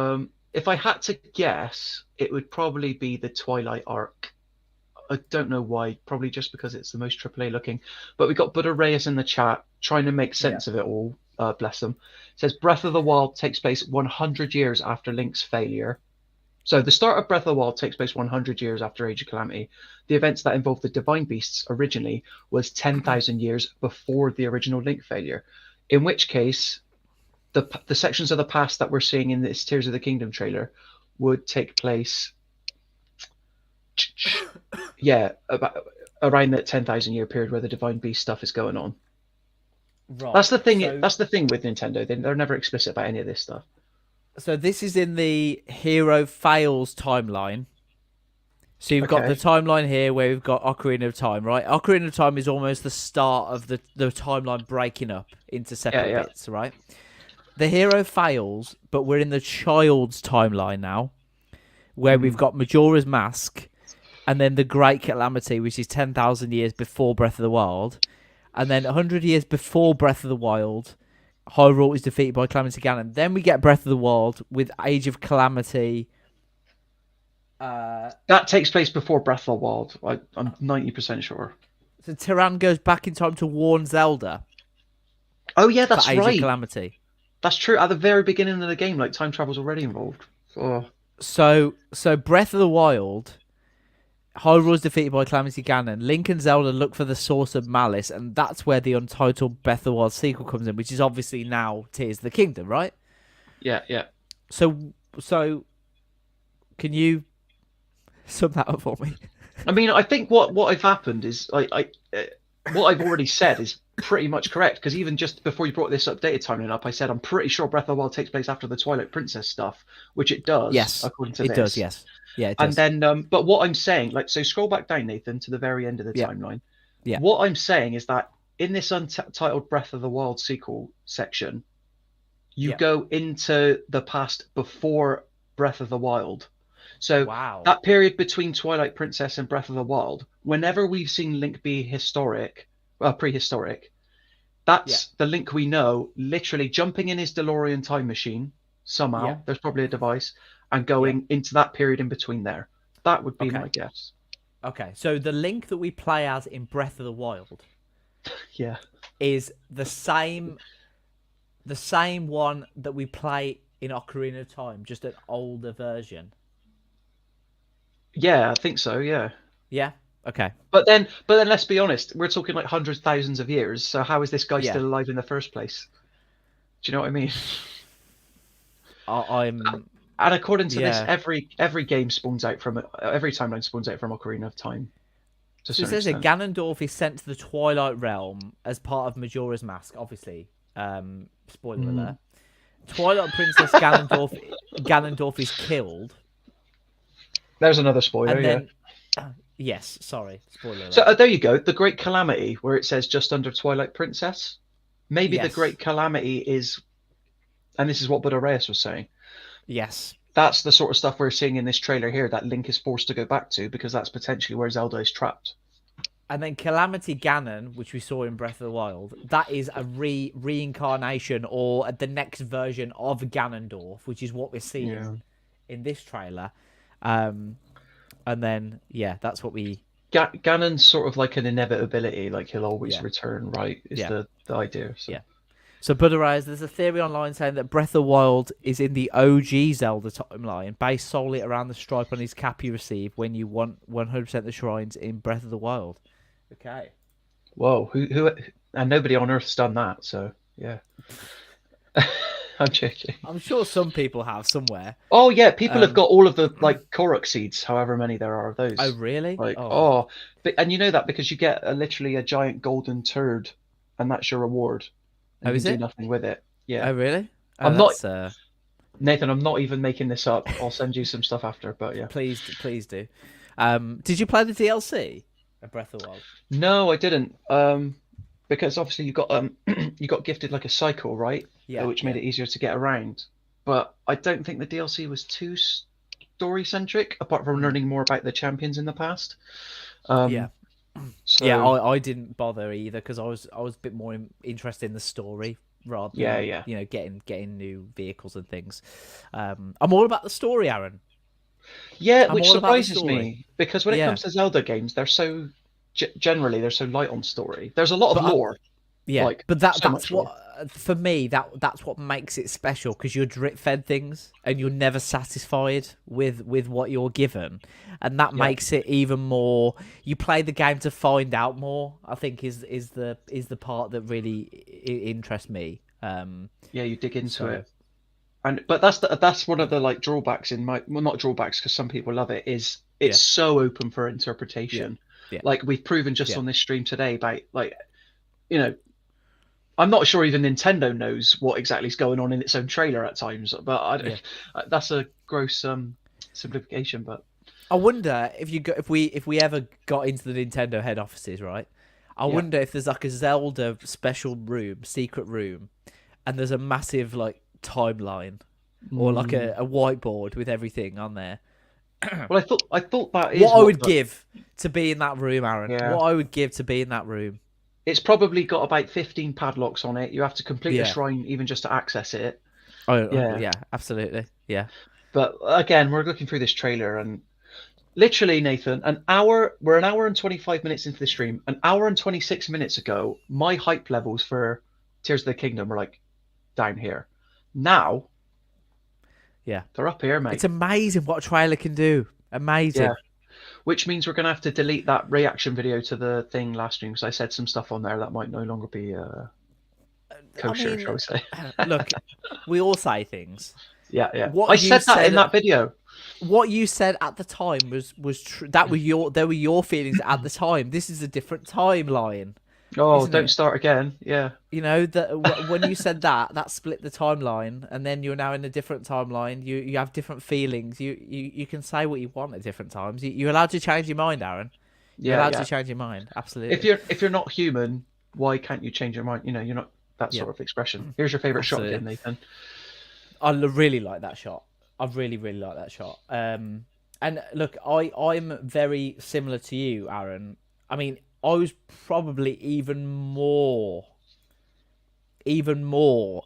if I had to guess, it would probably be the Twilight arc. I don't know why, probably just because it's the most AAA looking. But we got Buddha Reyes in the chat trying to make sense of it all. Bless them. It says Breath of the Wild takes place 100 years after Link's failure. So the start of Breath of the Wild takes place 100 years after Age of Calamity. The events that involved the Divine Beasts originally was 10,000 years before the original Link failure. In which case, the sections of the past that we're seeing in this Tears of the Kingdom trailer would take place, about around that 10,000 year period where the Divine Beast stuff is going on. Right. That's the thing. That's the thing with Nintendo. They're never explicit about any of this stuff. So this is in the Hero Fails timeline. So you've got the Okay. timeline here where we've got Ocarina of Time, right? Ocarina of Time is almost the start of the timeline breaking up into Yeah, separate yeah. bits, right? The hero fails, but we're in the child's timeline now, where we've got Majora's Mask, and then the Great Calamity, which is 10,000 years before Breath of the Wild, and then 100 years before Breath of the Wild, Hyrule is defeated by Calamity Ganon. Then we get Breath of the Wild with Age of Calamity. That takes place before Breath of the Wild. I'm 90% sure. So Tiran goes back in time to warn Zelda Oh yeah, for that's Age of right. Calamity. That's true. At the very beginning of the game, like time travel's already involved. Oh, So Breath of the Wild, Hyrule is defeated by Calamity Ganon. Link and Zelda look for the source of malice, and that's where the untitled Breath of the Wild sequel comes in, which is obviously now Tears of the Kingdom, right? yeah, yeah. So can you sum that up for me? I mean, I think what have happened is what I've already said is pretty much correct, because even just before you brought this updated timeline up, I said I'm pretty sure Breath of the Wild takes place after the Twilight Princess stuff, which it does, Yes, according to it this. does. Yes, yeah, it And does. then, but what I'm saying, like, so scroll back down, Nathan, to the very end of the Yeah. timeline. Yeah. What I'm saying is that in this untitled Breath of the Wild sequel section, you Yeah. go into the past before Breath of the Wild. So Wow. that period between Twilight Princess and Breath of the Wild, whenever we've seen Link be prehistoric, that's the Link we know, literally jumping in his DeLorean time machine somehow. Yeah. There's probably a device, and going into that period in between there. That would be Okay. my guess. Okay, so the Link that we play as in Breath of the Wild Yeah. is the same one that we play in Ocarina of Time, just an older version. Yeah, I think so. Yeah. Yeah. Okay. But then let's be honest. We're talking like hundreds, thousands of years. So how is this guy Yeah. still alive in the first place? Do you know what I mean? I'm. And according to this, Yeah. every game spawns out from every timeline spawns out from Ocarina of Time. To a So it certain says here, extent. Ganondorf is sent to the Twilight Realm as part of Majora's Mask. Obviously, spoiler alert. Twilight Princess Ganondorf is killed, There's another spoiler. and Yeah. then yes, sorry, spoiler alert. So there you go. The Great Calamity, where it says just under Twilight Princess. Maybe the Yes. Great Calamity is, and this is what Buddha Reyes was saying. Yes. That's the sort of stuff we're seeing in this trailer here that Link is forced to go back to, because that's potentially where Zelda is trapped. And then Calamity Ganon, which we saw in Breath of the Wild, that is a reincarnation or the next version of Ganondorf, which is what we're seeing in this trailer. And then, that's what we... Ganon's sort of like an inevitability, like he'll always Yeah. return, right? Is Yeah. the idea. So. Yeah. So, Buddha Rise, there's a theory online saying that Breath of the Wild is in the OG Zelda timeline, based solely around the stripe on his cap you receive when you want 100% the shrines in Breath of the Wild. Okay. Whoa, who, and nobody on Earth's done that, so yeah. I'm joking. I'm sure some people have somewhere. Oh yeah, people have got all of the like Korok seeds, however many there are of those. Oh, really? Like Oh. but, and you know that because you get literally a giant golden turd, and that's your reward. And Oh, you is can it? do nothing with it. Yeah. Oh, really? Oh, I'm not- that's, Nathan, I'm not even making this up. I'll send you some stuff after, but yeah. Please do. Did you play the DLC of Breath of the Wild? No, I didn't. Because obviously you got you got gifted like a cycle, right? Yeah. Which made it easier to get around. But I don't think the DLC was too story centric, apart from learning more about the champions in the past. Yeah. So, Yeah, I didn't bother either because I was a bit more interested in the story rather than getting new vehicles and things. I'm all about the story, Aaron. yeah, I'm which all about the surprises story. me because when it Yeah. comes to Zelda games, they're so generally they're so light on story. There's a lot of lore. Yeah, Like, but so that's much what for me that's what makes it special because you're drip fed things and you're never satisfied with what you're given, and that makes it even more. You play the game to find out more. I think is the part that really interests me. Yeah, you dig into it. But that's one of the like drawbacks in my not drawbacks because some people love it is it's so open for interpretation. Yeah. Like we've proven just on this stream today about like I'm not sure even Nintendo knows what exactly is going on in its own trailer at times. But Yeah. that's a gross simplification. But I wonder if we ever got into the Nintendo head offices, right? I yeah, wonder if there's like a Zelda special room, secret room, and there's a massive like timeline or like a whiteboard with everything on there. well, I thought that is What I what would give to be in that room, Aaron. yeah. What I would give to be in that room. It's probably got about 15 padlocks on it. You have to complete a Yeah. shrine even just to access it. Oh, Yeah. yeah, absolutely. Yeah. But again, we're looking through this trailer and literally, Nathan, we're an hour and 25 minutes into the stream. An hour and 26 minutes ago, my hype levels for Tears of the Kingdom were like down here. Now, Yeah. they're up here, mate. It's amazing what a trailer can do. Amazing. Yeah. Which means we're going to have to delete that reaction video to the thing last stream because I said some stuff on there that might no longer be kosher, shall we say. Look, we all say things. Yeah, yeah. What I you said that said- in that video. What you said at the time was true. They were your feelings at the time. This is a different timeline. Oh, Isn't don't it? start again. Yeah. You know that when you said that split the timeline, and then you're now in a different timeline. You have different feelings. You can say what you want at different times. You're allowed to change your mind, Aaron. You're Yeah, allowed yeah. to change your mind. Absolutely. If you're not human, why can't you change your mind? You know, you're not that sort of expression. Here's your favorite shot Absolutely. again, Nathan. Really like that shot. I really like that shot. And look, I'm very similar to you, Aaron. I mean, I was probably even more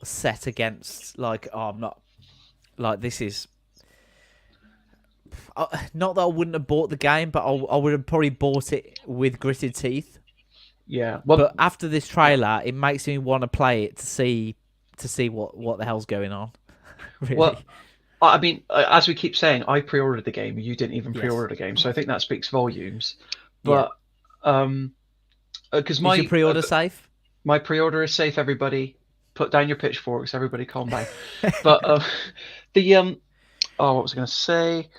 set against like, oh, I'm not like this is. Not that I wouldn't have bought the game, but I would have probably bought it with gritted teeth. Yeah. Well, But after this trailer, it makes me want to play it to see what the hell's going on. Really. well, I mean, as we keep saying, I pre-ordered the game. You didn't even Yes. pre-order the game, so I think that speaks volumes. But because Is your pre-order safe? my pre-order is safe. Everybody, put down your pitchforks. Everybody, calm down. But what was I going to say?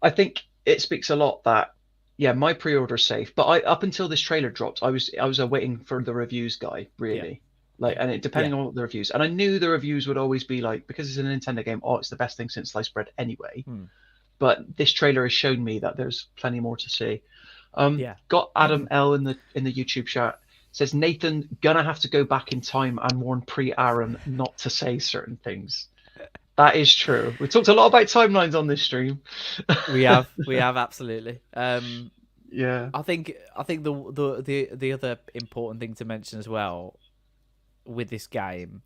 I think it speaks a lot that my pre-order is safe. But up until this trailer dropped, I was waiting for the reviews guy really. Like, and it depending on the reviews, and I knew the reviews would always be like, because it's a Nintendo game, it's the best thing since sliced bread anyway. But this trailer has shown me that there's plenty more to see. Got Adam L in the YouTube chat, says Nathan gonna have to go back in time and warn pre-Aaron not to say certain things. That is true. We talked a lot about timelines on this stream. We have absolutely. Yeah. I think the other important thing to mention as well with this game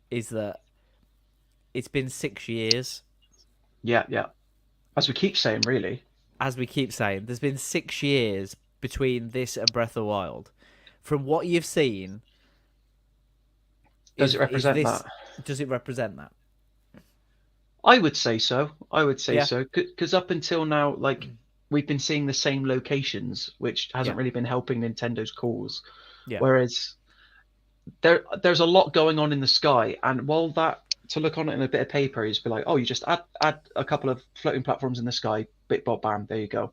is that it's been 6 years. Yeah. As we keep saying, really. As we keep saying, there's been 6 years between this and Breath of the Wild. From what you've seen, Does it represent that? Does it represent that? I would say so. Yeah. So because up until now, like we've been seeing the same locations, which hasn't really been helping Nintendo's cause. Yeah. Whereas there's a lot going on in the sky, and while that to look on it in a bit of paper is be like, oh, you just add a couple of floating platforms in the sky, bit bob bam, there you go.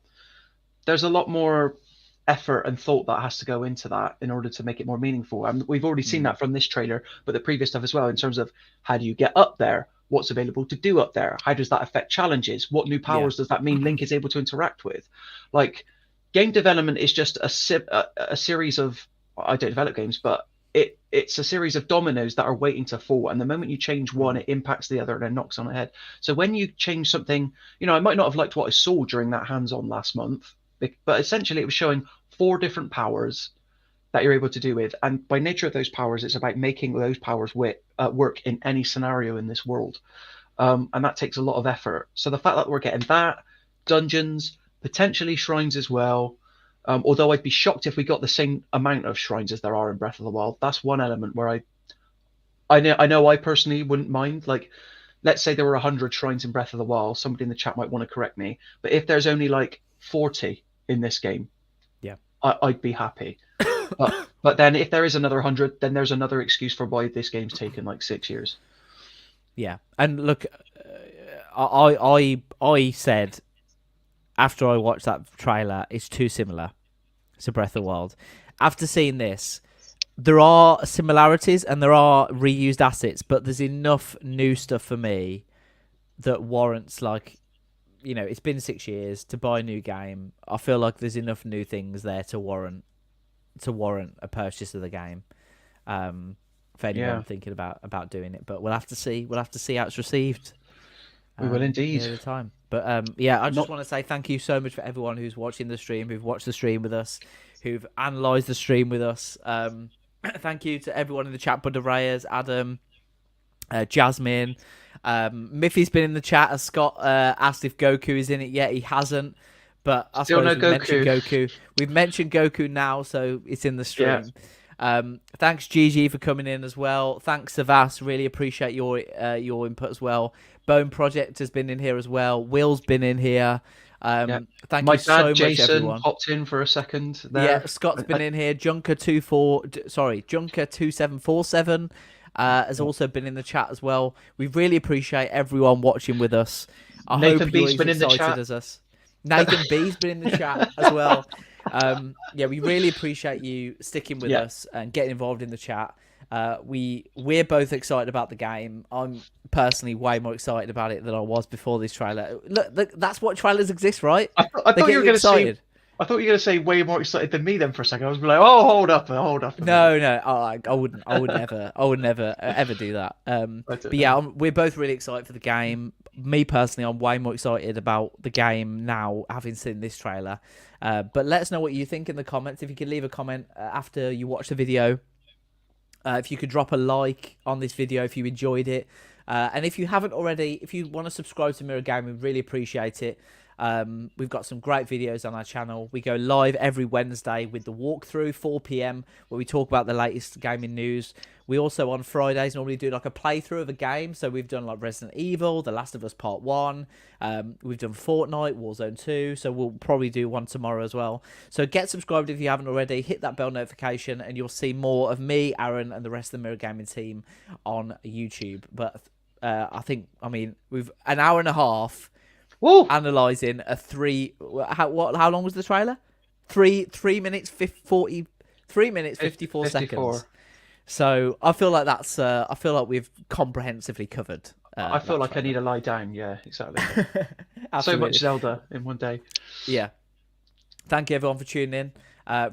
There's a lot more effort and thought that has to go into that in order to make it more meaningful. And we've already seen that from this trailer, but the previous stuff as well, in terms of how do you get up there, what's available to do up there, how does that affect challenges, what new powers does that mean Link is able to interact with. Like, game development is just a series of, I don't develop games, but it's a series of dominoes that are waiting to fall, and the moment you change one, it impacts the other and then knocks on the head. So when you change something, I might not have liked what I saw during that hands-on last month, but essentially it was showing 4 different powers that you're able to do with, and by nature of those powers, it's about making those powers work in any scenario in this world, and that takes a lot of effort. So the fact that we're getting that, dungeons, potentially shrines as well, although I'd be shocked if we got the same amount of shrines as there are in Breath of the Wild. That's one element where I know I personally wouldn't mind. Like, let's say there were 100 shrines in Breath of the Wild. Somebody in the chat might want to correct me, but if there's only like 40 in this game, I'd be happy. But then if there is another 100, then there's another excuse for why this game's taken like 6 years. Yeah, and look, I said after I watched that trailer, it's too similar to Breath of the Wild. After seeing this, there are similarities and there are reused assets, but there's enough new stuff for me that warrants, like, you know, it's been 6 years to buy a new game. I feel like there's enough new things there to warrant a purchase of the game. For anyone thinking about doing it, but we'll have to see. We'll have to see how it's received. We will indeed. Near the time. But yeah, I just want to say thank you so much for everyone who's watching the stream, who've watched the stream with us, who've analysed the stream with us. Thank you to everyone in the chat, Buddha Reyes, Adam, Jasmine. Miffy's been in the chat, as Scott asked if Goku is in it yet. He hasn't. But I Still suppose no we've mentioned Goku. We've mentioned Goku now, so it's in the stream. Yeah. Thanks, Gigi, for coming in as well. Thanks, Savas. Really appreciate your input as well. Bone Project has been in here as well. Will's been in here. Thank you so much, Jason, everyone. Popped in for a second there. Yeah, Scott's been in here. Junker2747 has also been in the chat as well. We really appreciate everyone watching with us. I Nathan hope B's you're been as in the excited chat. as us. Nathan B's been in the chat as well. Yeah, we really appreciate you sticking with us and getting involved in the chat. We're both excited about the game. I'm personally way more excited about it than I was before this trailer. Look, that's what trailers exist, right? I thought you were going to say. I thought you were going to say way more excited than me then for a second. I was like, oh, hold up. No, I wouldn't ever do that. But yeah, we're both really excited for the game. Me personally, I'm way more excited about the game now, having seen this trailer. But let us know what you think in the comments. If you could leave a comment after you watch the video. If you could drop a like on this video if you enjoyed it. And if you haven't already, if you want to subscribe to Mirror Game, we really appreciate it. We've got some great videos on our channel. We go live every Wednesday with the walkthrough, 4 PM, where we talk about the latest gaming news. We also, on Fridays, normally do like a playthrough of a game. So we've done like Resident Evil, The Last of Us Part 1. We've done Fortnite, Warzone 2. So we'll probably do one tomorrow as well. So get subscribed if you haven't already. Hit that bell notification and you'll see more of me, Aaron, and the rest of the Mirror Gaming team on YouTube. But I mean, we've an hour and a half analysing a how long was the trailer? 3 minutes 54 seconds. So I feel like that's I feel like we've comprehensively covered. I feel like I need to lie down. Yeah, exactly. So much Zelda in one day. Yeah. Thank you everyone for tuning in.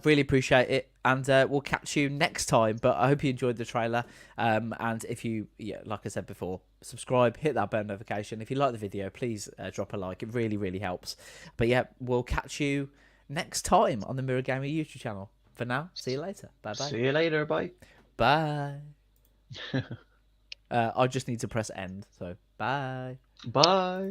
Really appreciate it, and we'll catch you next time. But I hope you enjoyed the trailer. And if you, like I said before, subscribe, hit that bell notification. If you like the video, please drop a like. It really, really helps. But yeah, we'll catch you next time on the Mirror Gamer YouTube channel. For now, see you later. Bye bye. See you later. Bye. Bye. I just need to press end. So bye. Bye.